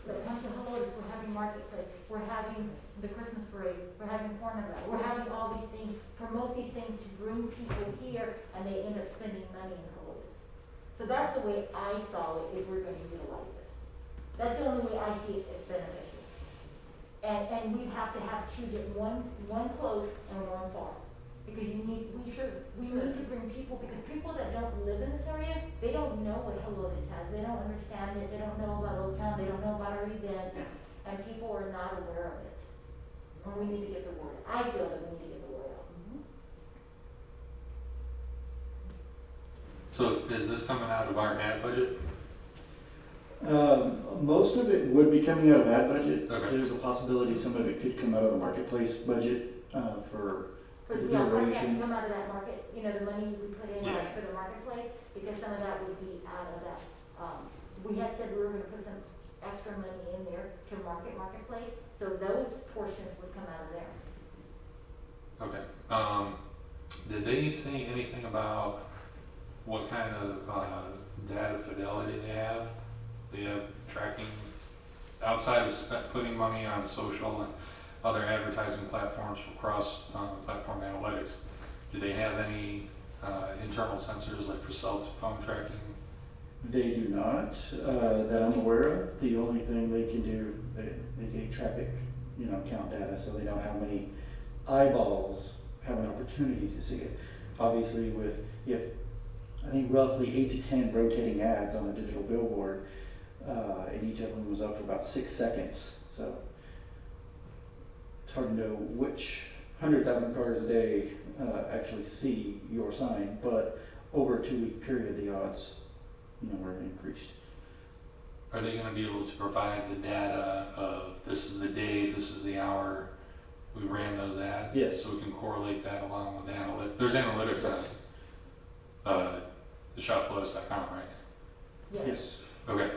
Speaker 1: But come to Helotes, we're having Marketplace, we're having the Christmas parade, we're having Carnival, we're having all these things, promote these things to bring people here, and they end up spending money in Helotes. So that's the way I saw it, if we're gonna utilize it. That's the only way I see it as beneficial. And we have to have two, one close and one far. Because we need to bring people, because people that don't live in this area, they don't know what Helotes has, they don't understand it, they don't know about Old Town, they don't know about our events, and people are not aware of it. And we need to get the word, I feel that we need to get the word out.
Speaker 4: So is this coming out of our ad budget?
Speaker 3: Most of it would be coming out of ad budget.
Speaker 4: Okay.
Speaker 3: There's a possibility some of it could come out of the Marketplace budget for the duration.
Speaker 1: Come out of that market, the money we put in
Speaker 4: Yeah.
Speaker 1: for the Marketplace, because some of that would be out of that. We had said we were gonna put some extra money in there to Marketplace, so those portions would come out of there.
Speaker 4: Okay. Did they say anything about what kind of data fidelity they have? They have tracking outside of putting money on social and other advertising platforms for cross-platform analytics. Do they have any internal sensors like for cell phone tracking?
Speaker 3: They do not, that I'm aware of. The only thing they can do, they take traffic, count data, so they know how many eyeballs have an opportunity to see it. Obviously, I think roughly 8 to 10 rotating ads on a digital billboard,
Speaker 8: and each of them was up for about 6 seconds. So it's hard to know which 100,000 cars a day actually see your sign, but over a 2-week period, the odds, were increased.
Speaker 4: Are they gonna be able to provide the data of this is the day, this is the hour we ran those ads?
Speaker 8: Yes.
Speaker 4: So we can correlate that along with the analytics. There's analytics on the shoplotus.com, right?
Speaker 1: Yes.
Speaker 4: Okay.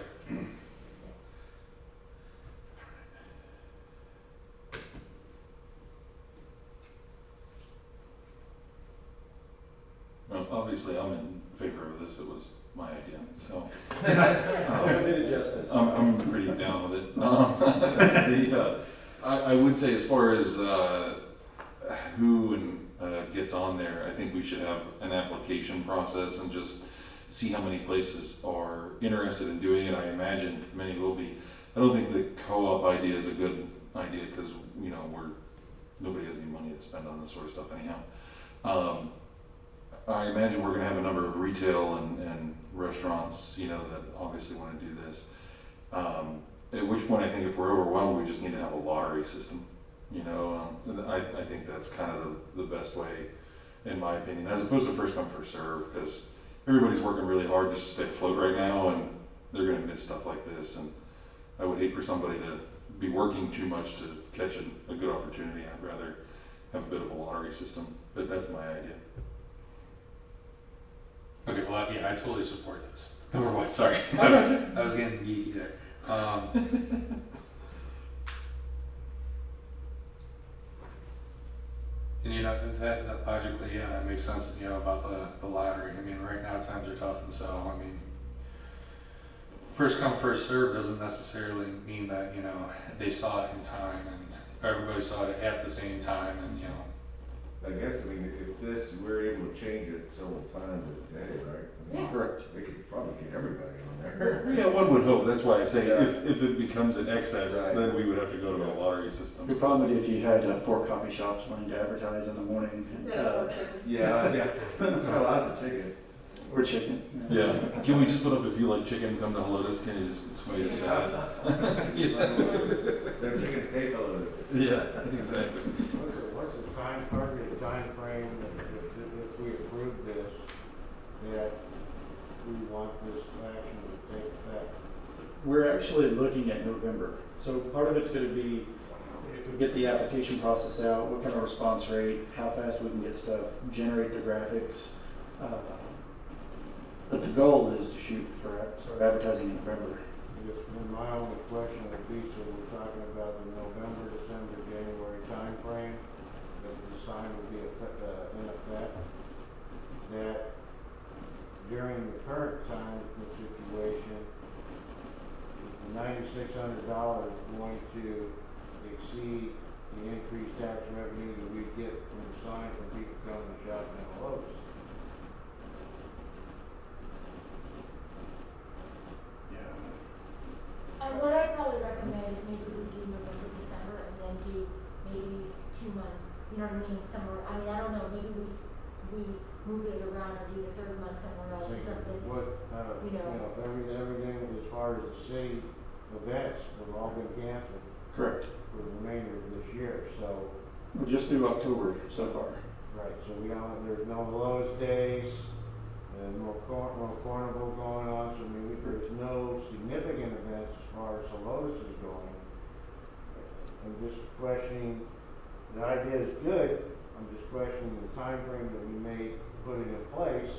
Speaker 6: Well, obviously, I'm in favor of this. It was my idea, so.
Speaker 8: I did it justice.
Speaker 6: I'm pretty down with it. I would say as far as who gets on there, I think we should have an application process and just see how many places are interested in doing it. I imagine many will be. I don't think the co-op idea is a good idea because, nobody has any money to spend on this sort of stuff anyhow. I imagine we're going to have a number of retail and restaurants, that obviously want to do this. At which point, I think if we're overwhelmed, we just need to have a lottery system. I think that's kind of the best way, in my opinion, as opposed to first come, first serve, because everybody's working really hard just to stay afloat right now, and they're going to miss stuff like this. And I would hate for somebody to be working too much to catch a good opportunity. I'd rather have a bit of a lottery system, but that's my idea.
Speaker 4: Okay, well, yeah, I totally support this. Number one, sorry. I was getting geeky there. And that logically, yeah, that makes sense, about the lottery. I mean, right now times are tough, and so, first come, first serve doesn't necessarily mean that, they saw it in time and everybody saw it at the same time, and,
Speaker 2: I guess, if we're able to change it several times a day, right?
Speaker 5: Yeah.
Speaker 6: Correct.
Speaker 2: We could probably get everybody on there.
Speaker 6: Yeah, one would hope. That's why I say
Speaker 2: Yeah.
Speaker 6: if it becomes an excess,
Speaker 2: Right.
Speaker 6: then we would have to go to a lottery system.
Speaker 8: The problem would be if you had 4 coffee shops wanting to advertise in the morning,
Speaker 2: Yeah. Lots of chicken.
Speaker 8: or chicken.
Speaker 6: Yeah. Can we just put up if you like chicken, come to Helotes? Can you just wait a second?
Speaker 2: Their chicken steak all over.
Speaker 6: Yeah, exactly.
Speaker 7: What's the targeted time frame if we approve this, that we want this action to take effect?
Speaker 8: We're actually looking at November. So part of it's going to be, if we get the application process out, what kind of response rate, how fast we can get stuff, generate the graphics. But the goal is to shoot for advertising in November.
Speaker 7: And my only question would be, so we're talking about the November, December, January time frame, that the sign would be in effect, that during the current time situation, is the $9,600 going to exceed the increased tax revenue that we get from the sign from people coming to shop in Helotes?
Speaker 1: And what I'd probably recommend is maybe we do November, December, and then do maybe 2 months, you know what I mean, somewhere, I don't know, maybe we move it around or do the 3rd month somewhere else or something.
Speaker 7: What, everything as far as the city events have all been canceled
Speaker 8: Correct.
Speaker 7: for the remainder of this year, so.
Speaker 8: We're just through October so far.
Speaker 7: Right, so there's no Helotes days, no carnival going on, so there's no significant events as far as Helotes is going. I'm just questioning, the idea is good, I'm just questioning the time frame that we may put it in place.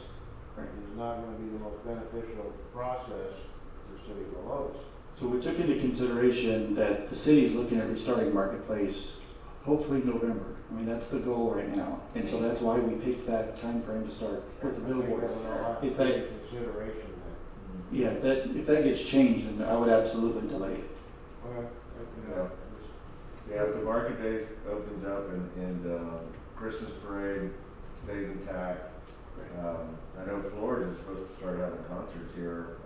Speaker 7: Is not gonna be the most beneficial process for the city of Helotes.
Speaker 8: So we took into consideration that the city is looking at restarting Marketplace, hopefully November. That's the goal right now. And so that's why we picked that time frame to start with the billboard. If that,
Speaker 7: Consideration then.
Speaker 8: yeah, if that gets changed, then I would absolutely delay it.
Speaker 7: Okay.
Speaker 2: Yeah, if the market days opens up and Christmas parade stays intact. I know Florida is supposed to start having concerts here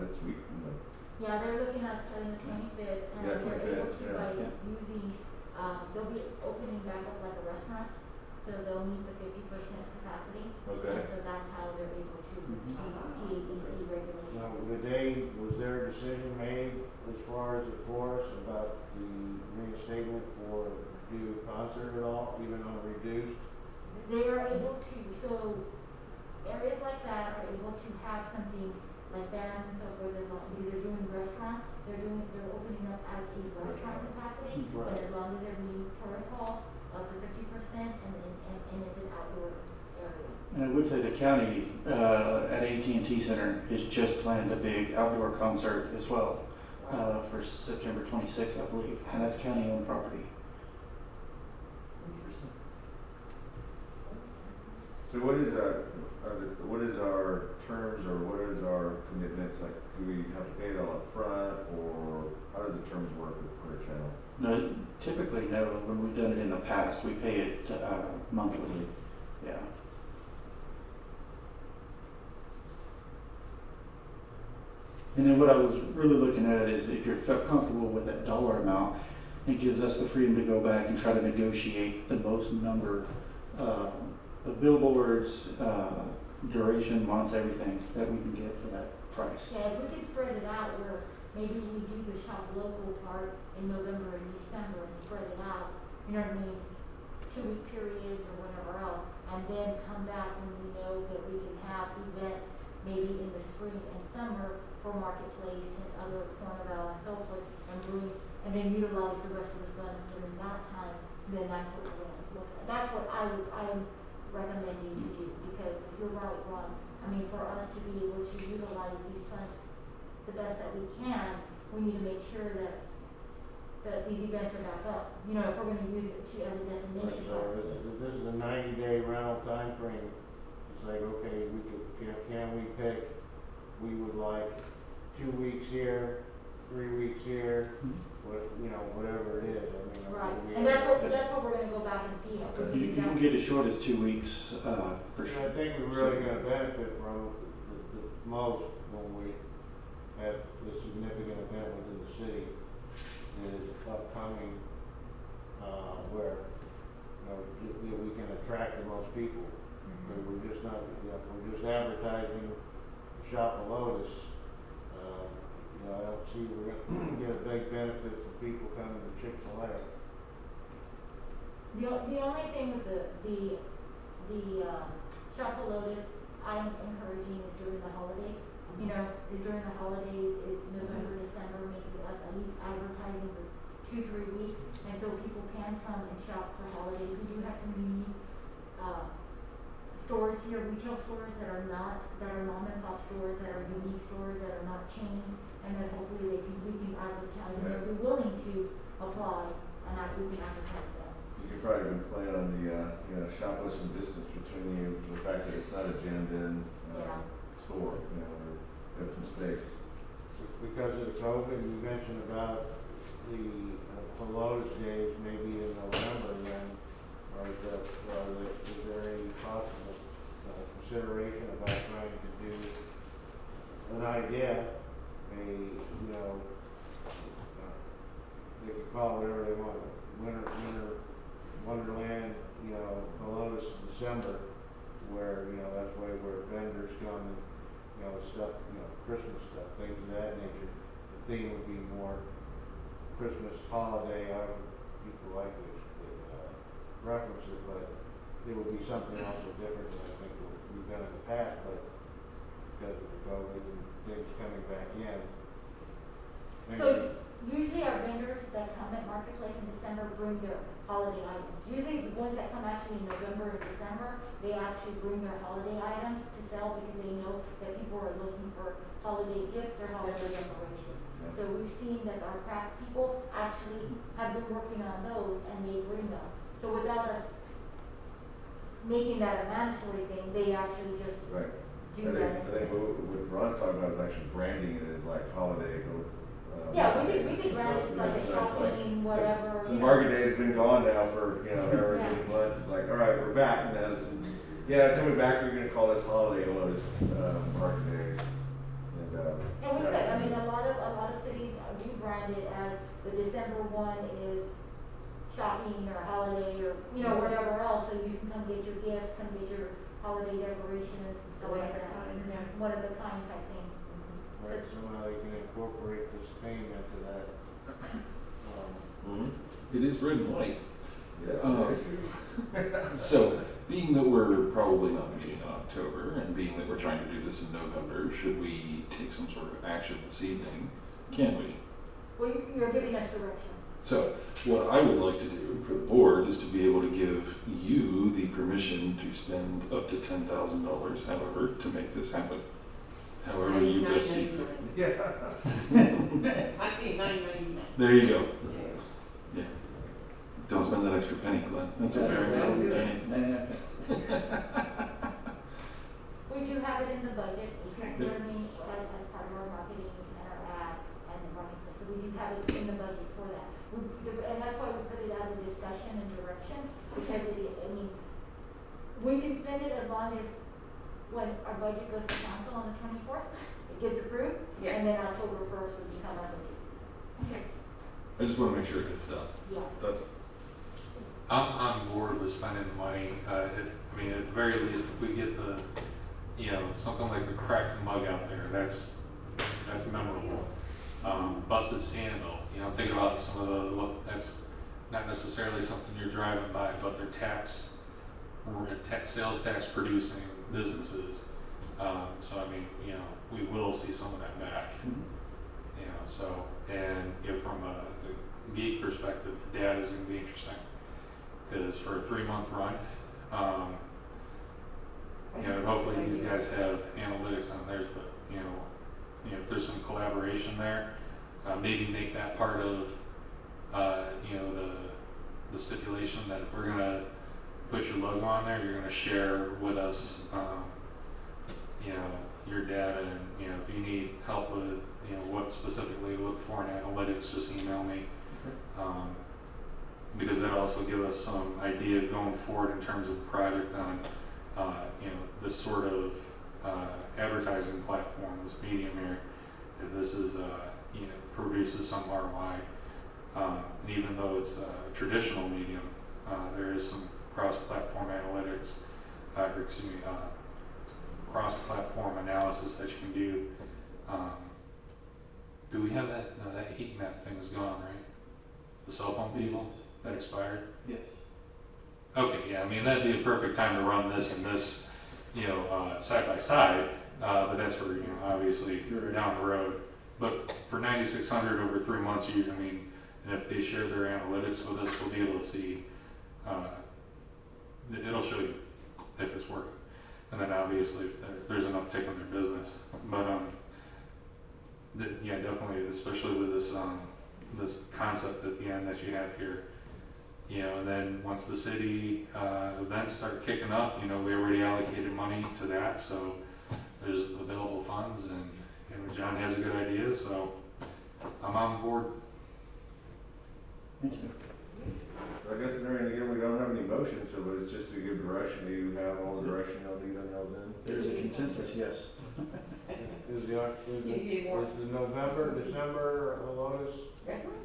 Speaker 2: this week.
Speaker 1: Yeah, they're looking at starting the 25th, and
Speaker 2: Yeah,
Speaker 1: they're able
Speaker 2: 25th,
Speaker 1: to by using, they'll be opening back up like a restaurant. so they'll meet the 50% capacity.
Speaker 2: Okay.
Speaker 1: And so that's how they're able to meet TABC regulations.
Speaker 7: Now, was there a decision made as far as the forest about the reinstatement for due concert at all, even on reduced?
Speaker 1: They are able to, so areas like that are able to have something like bands and so forth, as long, because they're doing restaurants, they're opening up as a restaurant capacity,
Speaker 7: Right.
Speaker 1: and as long as they're meeting protocol of the 50%, and it's an outdoor area.
Speaker 8: And I would say the county, at AT&T Center has just planned a big outdoor concert as well, for September 26th, I believe, and that's county-owned property.
Speaker 2: So what is our terms, or what is our commitments, like, do we have to pay it all up front, or how does the terms work with Clear Channel?
Speaker 8: No, typically, no, when we've done it in the past, we pay it, monthly, yeah. And then what I was really looking at is if you're felt comfortable with that dollar amount, it gives us the freedom to go back and try to negotiate the most number, of billboards, duration, months, everything that we can get for that price.
Speaker 1: Yeah, if we can spread it out where maybe we do the shop local part in November and December and spread it out, you know what I mean? 2-week periods or whatever else, and then come back when we know that we can have events maybe in the spring and summer for Marketplace and other Carnival and so forth, and then utilize the rest of the funds during that time, then that's what we're gonna look at. That's what I am recommending to do, because you're right, Ron. I mean, for us to be able to utilize these funds the best that we can, we need to make sure that these events are back up. You know, if we're gonna use it as a destination.
Speaker 7: So this is a 90-day rental time frame. It's like, okay, can we pick, we would like 2 weeks here, 3 weeks here, whatever it is. I mean,
Speaker 1: Right,
Speaker 7: we
Speaker 1: and
Speaker 7: have-
Speaker 1: that's what we're gonna go back and see. If we
Speaker 8: You
Speaker 1: do
Speaker 8: can
Speaker 1: that.
Speaker 8: get as short as 2 weeks, for
Speaker 7: And
Speaker 8: sure.
Speaker 7: I think we're really gonna benefit from the most when we have this significant event within the city is upcoming, where, we can attract the most people. But we're just not, if we're just advertising Shop Helotes, I don't see we're gonna get a big benefit for people coming to Chick-fil-A.
Speaker 1: The only thing with the Shop Helotes I'm encouraging is during the holidays. You know, is during the holidays is November, December, maybe us at least advertising for 2-3 weeks, and so people can come and shop for holidays. We do have some unique stores here, retail stores that are mom and pop stores, that are unique stores, that are not chains, and then hopefully we can advertise, and they'll be willing to apply, and we can advertise them.
Speaker 2: You could probably even play on the, shop with some distance between you, the fact that it's not a jammed-in
Speaker 1: Yeah.
Speaker 2: store, or have some space.
Speaker 7: Because of the COVID, you mentioned about the Helotes days maybe in November then, is there any possible consideration about trying to do an idea, they could call it whatever they want, winter wonderland, Helotes December, where, that's where vendors come and, stuff, Christmas stuff, things of that nature. The theme would be more Christmas holiday, however people like to reference it, but it would be something also different than I think we've done in the past, but because of the COVID and things coming back in.
Speaker 1: So usually our vendors that come at Marketplace in December bring their holiday items. Usually the ones that come actually in November and December, they actually bring their holiday items to sell because they know that people are looking for holiday gifts or holiday decorations. So we've seen that our craft people actually have been working on those and they bring them. So without us making that a mandatory thing, they actually just
Speaker 2: Right.
Speaker 1: do
Speaker 2: I
Speaker 1: that.
Speaker 2: think what Ron's talking about is actually branding it as like holiday.
Speaker 1: Yeah, we could brand it like a
Speaker 2: So it's like-
Speaker 1: shopping, whatever.
Speaker 2: Since Market Day has been gone now for, however many months, it's like, all right, we're back now. Coming back, we're gonna call this Holiday Helotes, Market Days.
Speaker 1: And we could, I mean, a lot of cities do brand it as the December one is shopping shopping or holiday or, you know, whatever else, so you can come get your gifts, come get your holiday decorations and stuff like that. One of the kind type thing.
Speaker 7: Right, somehow they can incorporate this payment to that.
Speaker 6: It is red and white.
Speaker 2: Yeah,
Speaker 6: Um, So, being that we're probably not meeting in October, and being that we're trying to do this in November, should we take some sort of action this evening? Can we?
Speaker 1: Well, you're giving us direction.
Speaker 6: So, what I would like to do for the board is to be able to give you the permission to spend up to $10,000, however, to make this happen. However you best see fit.
Speaker 2: Yeah.
Speaker 6: There you go. Yeah. Don't spend that extra penny, Glenn. That's a very important penny.
Speaker 8: 99 cents.
Speaker 1: We do have it in the budget,
Speaker 5: Okay.
Speaker 1: you know what I mean, as part of our marketing and our ad and the marketplace, so we do have it in the budget for that. And that's why we put it as a discussion and direction, because I mean, we can spend it as long as when our budget goes to council on the 24th, it gets approved,
Speaker 5: Yeah.
Speaker 1: and then October 1st would become our budget season.
Speaker 5: Okay.
Speaker 6: I just want to make sure it gets done.
Speaker 1: Yeah.
Speaker 6: That's
Speaker 4: I'm on board with spending the money. I mean, at the very least, if we get the, you know, something like the cracked mug out there, that's memorable. Busted sandal, you know, think about some of the, look, that's not necessarily something you're driving by, but they're sales tax producing businesses. So I mean, you know, we will see some of that back. You know, so, and you know, from a geek perspective, the data is going to be interesting. Because for a 3-month run, you know, hopefully these guys have analytics on theirs, but you know, if there's some collaboration there, maybe make that part of, you know, the stipulation that if we're gonna put your logo on there, you're gonna share with us, you know, your data, and you know, if you need help with, you know, what specifically to look for in analytics, just email me. Because that'll also give us some idea going forward in terms of project on, you know, this sort of advertising platform, this medium here, if this is, you know, produces some ROI. And even though it's a traditional medium, there is some cross-platform analytics, cross-platform analysis that you can do. Do we have that? No, that heat map thing is gone, right? The cell phone people that expired?
Speaker 8: Yes.
Speaker 4: Okay, yeah, I mean, that'd be a perfect time to run this and this, you know, side by side, but that's for, you know, obviously down the road. But for 9,600 over 3 months, I mean, and if they share their analytics with us, we'll be able to see, it'll show you if it's working. And then obviously, if there's enough tick on their business. But, yeah, definitely, especially with this, this concept at the end that you have here. You know, and then once the city events start kicking up, you know, we already allocated money to that, so there's available funds, and you know, John has a good idea, so I'm on board.
Speaker 8: Thank you.
Speaker 2: I guess in there, and again, we don't have any motion, so but it's just to give direction. Do you have all the direction you'll need on those in?
Speaker 8: There's a consensus, yes.
Speaker 7: Is the November, December, Helotes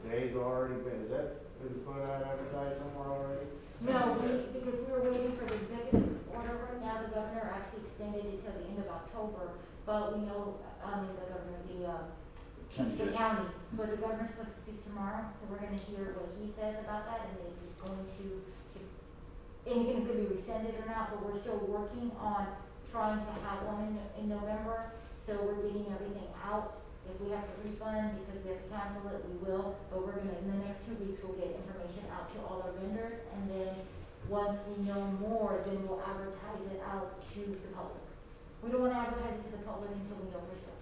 Speaker 7: days already been, is that, is it put out advertised somewhere already?
Speaker 1: No, because we were waiting for the executive order right now. The governor actually extended it till the end of October, but we know, the county, but the governor's supposed to speak tomorrow, so we're gonna hear what he says about that, and if he's going to, anything's gonna be rescinded or not, but we're still working on trying to have one in November, so we're getting everything out. If we have to refund because we have to cancel it, we will, but we're gonna, in the next 2 weeks, we'll get information out to all our vendors, and then once we know more, then we'll advertise it out to the public. We don't wanna advertise it to the public until we know for sure.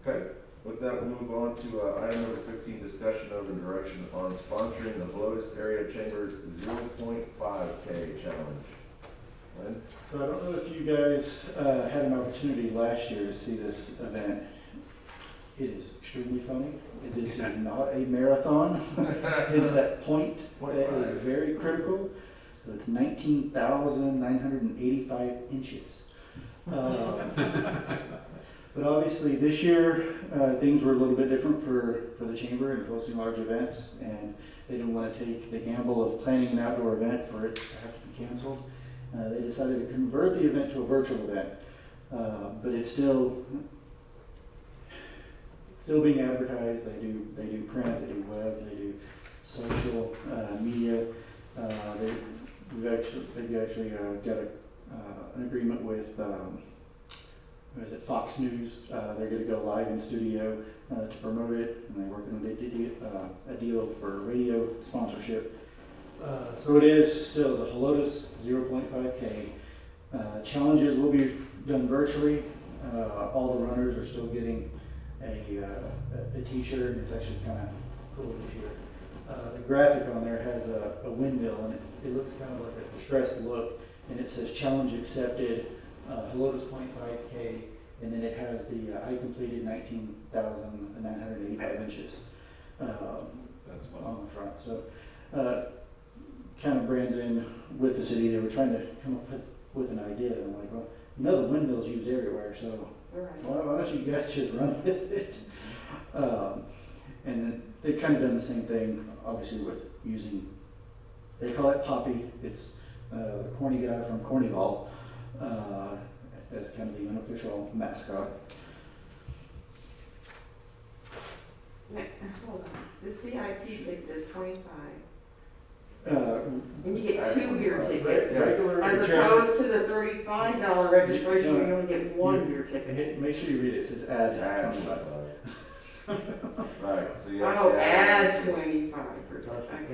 Speaker 2: Okay, with that, we'll move on to item number 15, discussion of and direction on sponsoring the Helotes Area Chamber's 0.5K challenge. Lynn?
Speaker 8: So I don't know if you guys had an opportunity last year to see this event. It is extremely funny. This is not a marathon. It's that point that is very critical. So it's 19,985 inches. But obviously, this year, things were a little bit different for the chamber and hosting large events, and they didn't want to take the gamble of planning an outdoor event for it to have to be canceled. They decided to convert the event to a virtual event, but it's still being advertised. They do print, they do web, they do social media. They've actually got an agreement with what is it, Fox News. They're going to go live in studio to promote it, and they're working on a deal for radio sponsorship. So it is still the Helotes 0.5K. Challenges will be done virtually. All the runners are still getting a t-shirt, and it's actually kind of cool this year. The graphic on there has a windmill, and it looks kind of like a distressed look, and it says challenge accepted, Helotes 0.5K, and then it has the I completed 19,985 inches
Speaker 2: That's fun.
Speaker 8: on the front. So kind of brands in with the city. They were trying to come up with an idea, and I'm like, well, you know the windmill's used everywhere, so why don't you guys just run with it? And then they've kind of done the same thing, obviously, with using, they call it Poppy. It's the corny guy from Cornyball as kind of the unofficial mascot.
Speaker 5: Hold on, this VIP ticket is 25,
Speaker 8: Uh,
Speaker 5: and you get 2 beer tickets.
Speaker 8: Regular
Speaker 5: As opposed to the $35 registration, where you only get 1 beer ticket.
Speaker 8: Make sure you read it. It says add
Speaker 2: Add
Speaker 8: 25.
Speaker 2: Right, so you
Speaker 5: Oh,
Speaker 2: actually
Speaker 5: add 25 for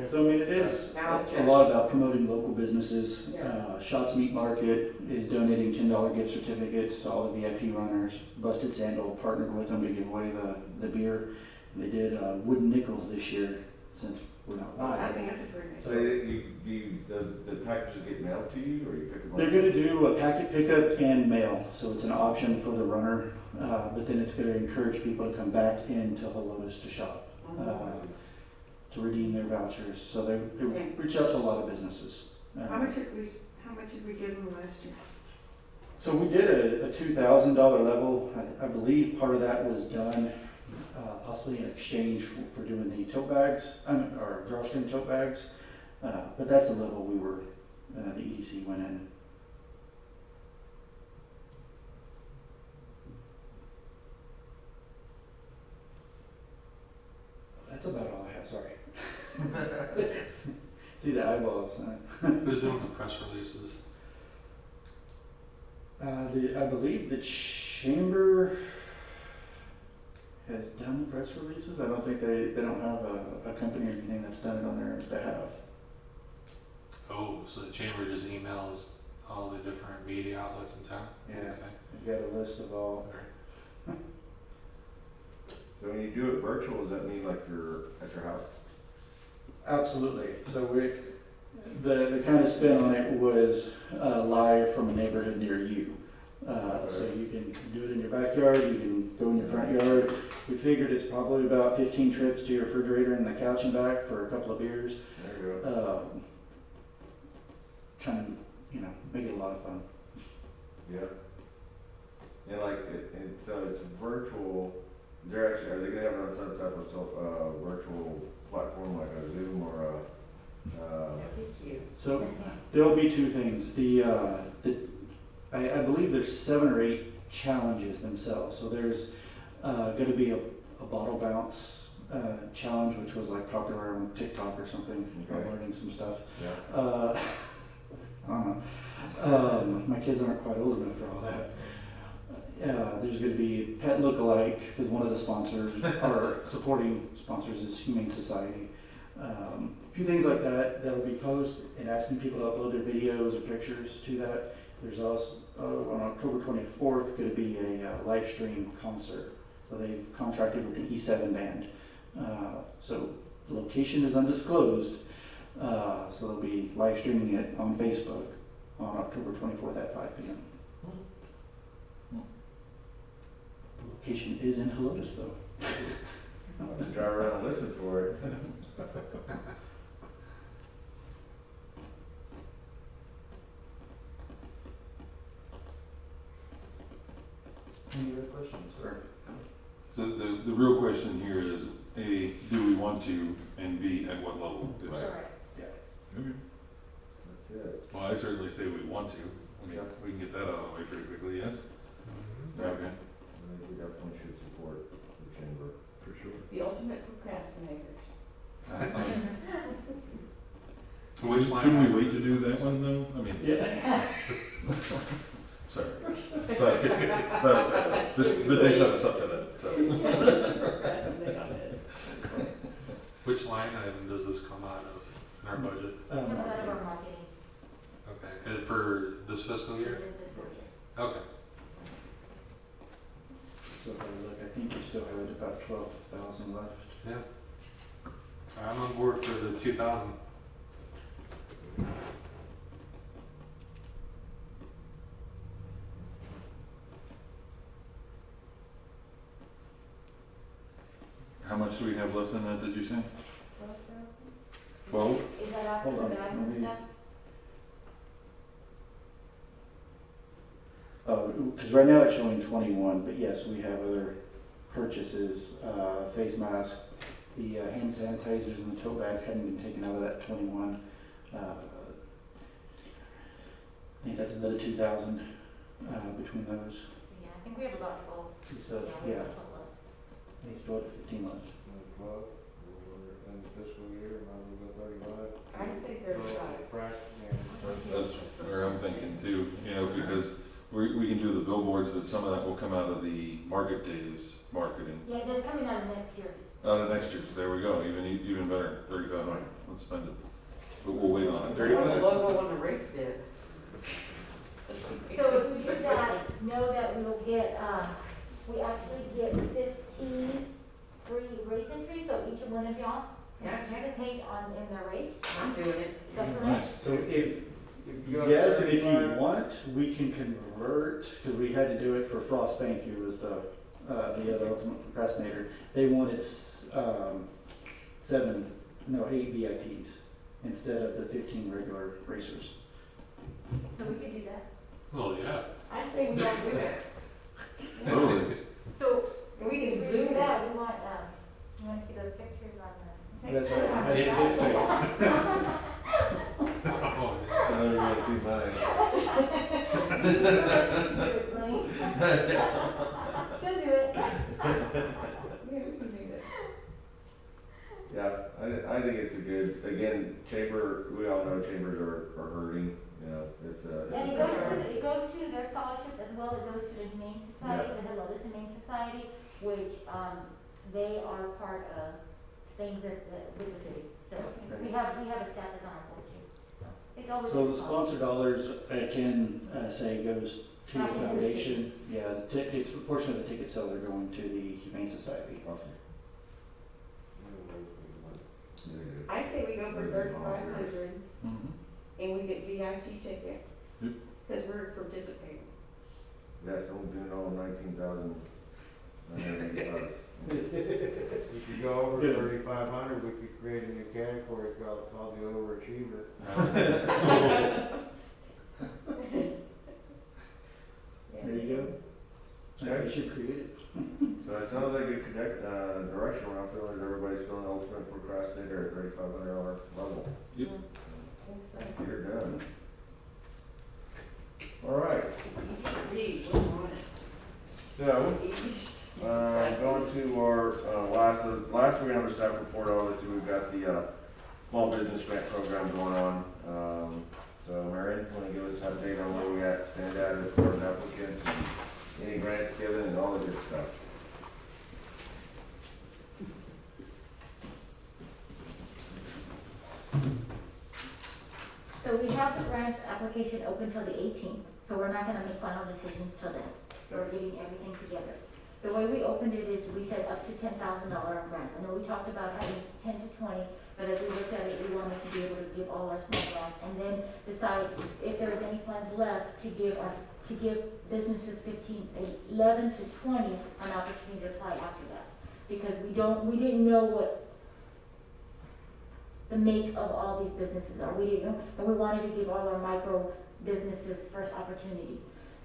Speaker 8: So I mean, it is
Speaker 5: Now
Speaker 8: a lot about promoting local businesses.
Speaker 5: Yeah.
Speaker 8: Shots Meat Market is donating $10 gift certificates to all the VIP runners. Busted Sandal partnered with them to give away the beer. They did wooden nickels this year, since we're not
Speaker 5: I
Speaker 8: live.
Speaker 5: think that's a pretty nice.
Speaker 2: So does the packages get mailed to you, or you pick them up?
Speaker 8: They're going to do a packet pickup and mail, so it's an option for the runner, but then it's going to encourage people to come back into Helotes to shop, to redeem their vouchers. So they reach out to a lot of businesses.
Speaker 5: How much did we give them last year?
Speaker 8: So we did a $2,000 level. I believe part of that was done possibly in exchange for doing the tote bags, or drawstring tote bags. But that's the level we were, the EDC went in. That's about all I have, sorry. See the eyeballs.
Speaker 4: Who's doing the press releases?
Speaker 8: I believe the chamber has done press releases. I don't think they don't have a company or anything that's done it on their behalf.
Speaker 4: Oh, so the chamber just emails all the different media outlets in town?
Speaker 8: Yeah,
Speaker 4: Okay.
Speaker 8: they've got a list of all.
Speaker 2: So when you do it virtual, does that mean like you're at your house?
Speaker 8: Absolutely. So the kind of spin on it was live from a neighborhood near you. So you can do it in your backyard, you can go in your front yard. We figured it's probably about 15 trips to your refrigerator and the couch and back for a couple of beers.
Speaker 2: There you go.
Speaker 8: Trying to, make it a lot of fun.
Speaker 2: Yeah. And like, so it's virtual. Is there actually, are they gonna have it on some type of virtual platform like a Zoom or
Speaker 8: So there'll be two things. I believe there's 7 or 8 challenges themselves. So there's going to be a bottle bounce challenge, which was like popular on TikTok or something.
Speaker 2: Okay.
Speaker 8: I'm learning some stuff.
Speaker 2: Yeah.
Speaker 8: I don't know. My kids aren't quite old enough for all that. There's going to be pet lookalike, because one of the sponsors, or supporting sponsors, is Humane Society. A few things like that that'll be posted, and asking people to upload their videos or pictures to that. There's also, on October 24th, going to be a live stream concert. So they've contracted with the E7 band. So the location is undisclosed. So they'll be live streaming it on Facebook on October 24th at 5 p.m. The location is in Helotes, though.
Speaker 2: I'll just drive around and listen for it.
Speaker 3: Any other questions?
Speaker 6: questions, sir. So the real question here is, A, do we want to, and B, at what level?
Speaker 2: Right.
Speaker 1: Correct.
Speaker 6: Okay.
Speaker 2: That's it.
Speaker 6: Well, I certainly say we want to. I mean, we can get that out of the way pretty quickly, yes? Okay,
Speaker 2: I think we definitely should support the chamber.
Speaker 6: for sure.
Speaker 5: The ultimate procrastinators.
Speaker 4: Which line?
Speaker 6: Shouldn't we wait to do that one though? I mean,
Speaker 8: Yeah.
Speaker 6: sorry. But they set us up for that, so.
Speaker 5: Procrastinate on this.
Speaker 4: Which line item does this come out of in our budget?
Speaker 1: Comes out of our marketing.
Speaker 4: Okay, and for this fiscal year?
Speaker 1: This fiscal year.
Speaker 4: Okay.
Speaker 8: So if I look, I think we still have about 12,000 left.
Speaker 4: Yeah. I'm on board for the 2,000.
Speaker 6: How much do we have left in that, did you say?
Speaker 1: 12,000?
Speaker 6: 12?
Speaker 1: Is that after
Speaker 8: Hold
Speaker 1: the
Speaker 8: on,
Speaker 1: bags and
Speaker 8: let me-
Speaker 1: stuff?
Speaker 8: Oh, because right now it's showing 21, but yes, we have other purchases, face masks, the hand sanitizers and the tote bags hadn't been taken out of that 21. I think that's another 2,000 between those.
Speaker 1: Yeah, I think we have about 12.
Speaker 8: So,
Speaker 1: We
Speaker 8: yeah,
Speaker 1: have 12 left.
Speaker 8: it's 12 to 15 left.
Speaker 7: 12, we're in the fiscal year, might as well go 35.
Speaker 5: I'd say 35.
Speaker 6: That's where I'm thinking too, you know, because we can do the billboards, but some of that will come out of the market days marketing.
Speaker 1: Yeah, that's coming out of next year's.
Speaker 6: The next year, so there we go, even better, 3500, let's spend it. But we'll wait on it.
Speaker 5: Or the logo on the race bib.
Speaker 1: So if we do that, know that we'll get, we actually get 15 free race entries, so each one of y'all
Speaker 5: Yeah,
Speaker 1: can participate in the race.
Speaker 5: I'm doing it.
Speaker 1: Is that correct?
Speaker 6: Nice.
Speaker 8: So if,
Speaker 7: you
Speaker 8: yes, and if you
Speaker 7: have-
Speaker 8: want, we can convert, because we had to do it for Frost Bank, who was the other ultimate procrastinator. They wanted 8 VIPs instead of the 15 regular racers.
Speaker 1: So we could do that.
Speaker 4: Well, yeah.
Speaker 5: I say we all do it.
Speaker 6: Totally.
Speaker 1: So
Speaker 5: And we
Speaker 1: if
Speaker 5: can
Speaker 1: we
Speaker 5: zoom
Speaker 1: do
Speaker 5: it.
Speaker 1: that, we want, you want to see those pictures on
Speaker 8: That's right. I
Speaker 4: Yeah.
Speaker 8: anticipate.
Speaker 4: Oh,
Speaker 2: I know you're gonna see mine.
Speaker 1: She'll do it.
Speaker 5: Yeah, we can do that.
Speaker 2: Yeah, I think it's a good, again, chamber, we all know chambers are hurting, you know, it's a.
Speaker 1: And it goes to their scholarships as well, it goes to the Humane Society, the Helotes Humane Society, which, they are part of things with the city. So we have a staff that's on our board too, so it's always.
Speaker 8: So the sponsor dollars, I can say goes to the
Speaker 1: Back into the
Speaker 8: foundation. Yeah, the tickets, a portion of the ticket sales are going to the Humane Society.
Speaker 2: Awesome.
Speaker 5: I say we go for 3,500
Speaker 6: Mhm.
Speaker 5: and we get VIP ticket.
Speaker 6: Yep.
Speaker 5: Because we're participating.
Speaker 2: Yeah, someone doing all 19,000.
Speaker 7: If you go over
Speaker 8: Good.
Speaker 7: 3,500, we could create a new category called the overachiever.
Speaker 8: There you go.
Speaker 2: Okay.
Speaker 8: You should create it.
Speaker 2: So it sounds like a connect, direction where I'm feeling is everybody's feeling ultimate procrastinator at $3,500 level.
Speaker 6: Yep.
Speaker 2: You're done. All right,
Speaker 5: EDC, what's on it?
Speaker 2: so,
Speaker 5: EDC.
Speaker 2: going to our, last we have a staff report, obviously, we've got the, small business grant program going on. So Marion, you wanna give us an update on where we at, stand at as far as applicants, and any grants given and all the good stuff?
Speaker 1: So we have the grant application open till the 18th, so we're not gonna make final decisions till then. We're getting everything together. The way we opened it is we said up to $10,000 in grants. I know we talked about having 10 to 20, but as we looked at it, we wanted to be able to give all our small grants and then decide if there was any funds left to give businesses 11 to 20 an opportunity to apply after that. Because we didn't know what the make of all these businesses are. We didn't know, and we wanted to give all our micro businesses first opportunity.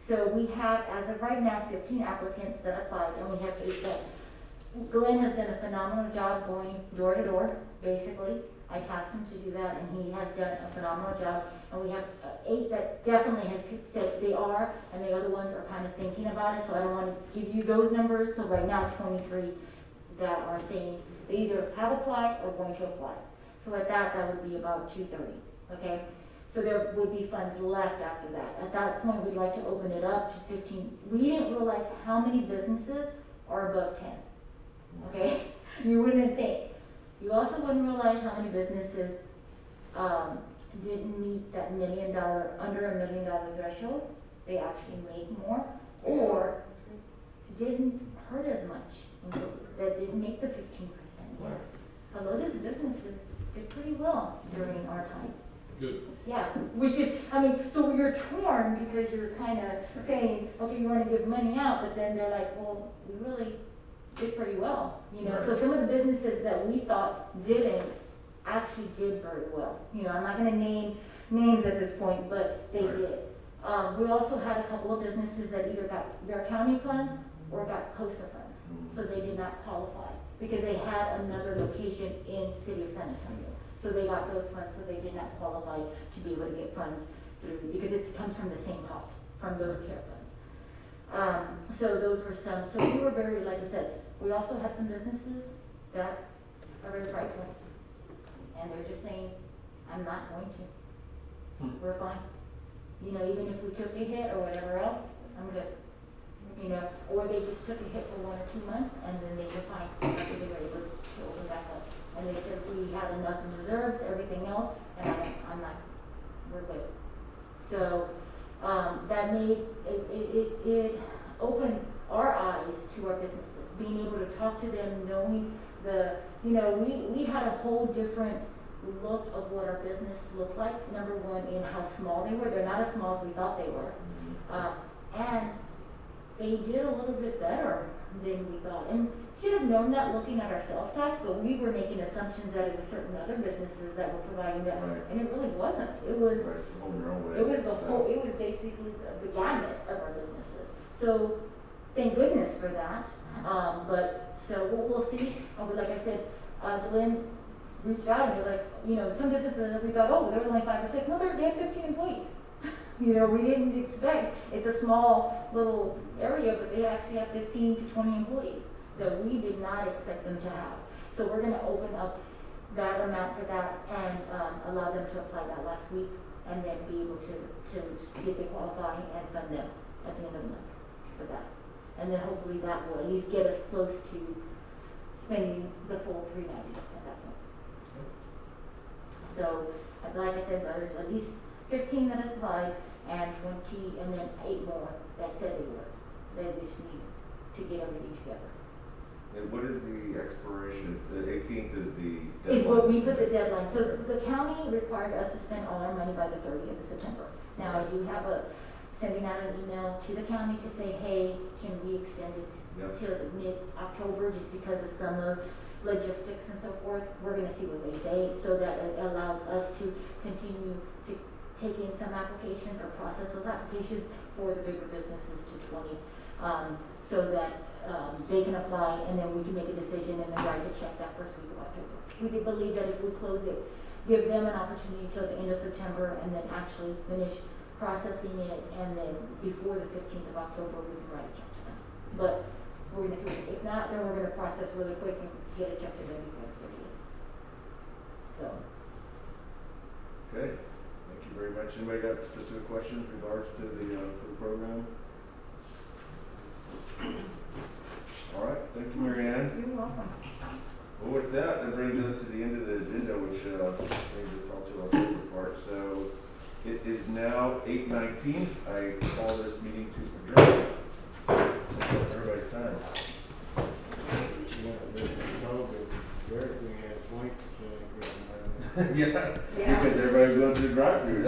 Speaker 1: So we have, as of right now, 15 applicants that applied, and we have 8 that. Glenn has done a phenomenal job going door to door, basically. I tasked him to do that, and he has done a phenomenal job. And we have 8 that definitely has said they are, and the other ones are kind of thinking about it, so I don't want to give you those numbers. So right now, 23 that are saying they either have applied or going to apply. So at that would be about 230, okay? So there would be funds left after that. At that point, we'd like to open it up to 15. We didn't realize how many businesses are above 10, okay? You wouldn't think. You also wouldn't realize how many businesses didn't meet that under $1 million threshold. They actually made more, or didn't hurt as much, that didn't make the 15%, yes. Helotes businesses did pretty well during our time.
Speaker 6: Good.
Speaker 1: Yeah, which is, I mean, so you're torn because you're kind of saying, okay, you want to give money out, but then they're like, well, we really did pretty well, you know? So some of the businesses that we thought didn't actually did very well. You know, I'm not going to name names at this point, but they did. We also had a couple of businesses that either got their county funds or got COSA funds, so they did not qualify because they had another location in city of San Antonio. So they got those funds, so they did not qualify to be able to get funds through, because it comes from the same pot, from those care funds. So those were some, so we were very, like I said, we also have some businesses that are very prideful, and they're just saying, I'm not going to. We're fine. You know, even if we took a hit or whatever else, I'm good. You know, or they just took a hit for 1 or 2 months, and then they were fine after they were able to open back up. And they said we had enough in reserves, everything else, and I'm not, we're good. So, that made, it opened our eyes to our businesses, being able to talk to them, knowing you know, we had a whole different look of what our business looked like. Number one, in how small they were. They're not as small as we thought they were. And they did a little bit better than we thought. And should have known that looking at our sales tax, but we were making assumptions that it was certain other businesses that were providing that, and it really wasn't. It was, it was the whole, it was basically the gamut of our businesses. So thank goodness for that. But so we'll see. Like I said, Glenn reached out and was like, you know, some businesses that we thought, oh, there was only 5 or 6. No, they had 15 employees. You know, we didn't expect, it's a small little area, but they actually have 15 to 20 employees that we did not expect them to have. So we're gonna open up that amount for that and allow them to apply that last week, and then be able to see if they qualify and fund them at the end of the month for that. And then hopefully that will at least get us close to spending the full $390 at that point. So, like I said, there's at least 15 that has applied, and 20, and then 8 more that said they were. They just need to get everything together.
Speaker 2: And what is the expiration? The 18th is the deadline?
Speaker 1: Is what we put the deadline. So the county required us to spend all our money by the 30th of September. Now, I do have sending out an email to the county to say, hey, can we extend it till mid-October, just because of some of logistics and so forth. We're gonna see what they say, so that it allows us to continue to take in some applications or process those applications for the bigger businesses to 20, so that they can apply, and then we can make a decision and then write the check that first week of October. We believe that if we close it, give them an opportunity till the end of September, and then actually finish processing it, and then before the 15th of October, we can write a check to them. But we're gonna see, if not, then we're gonna process really quick and get a check to them before it's 30th. So.
Speaker 2: Okay, thank you very much. Anybody got specific questions in regards to the program? All right, thank you, Mary Ann.
Speaker 1: You're welcome.
Speaker 2: Well, with that brings us to the end of the agenda, which brings us all to our favorite part. So it is now 8:19. I call this meeting to adjourn. Everybody's time. Yeah, because everybody's going to the drive-through.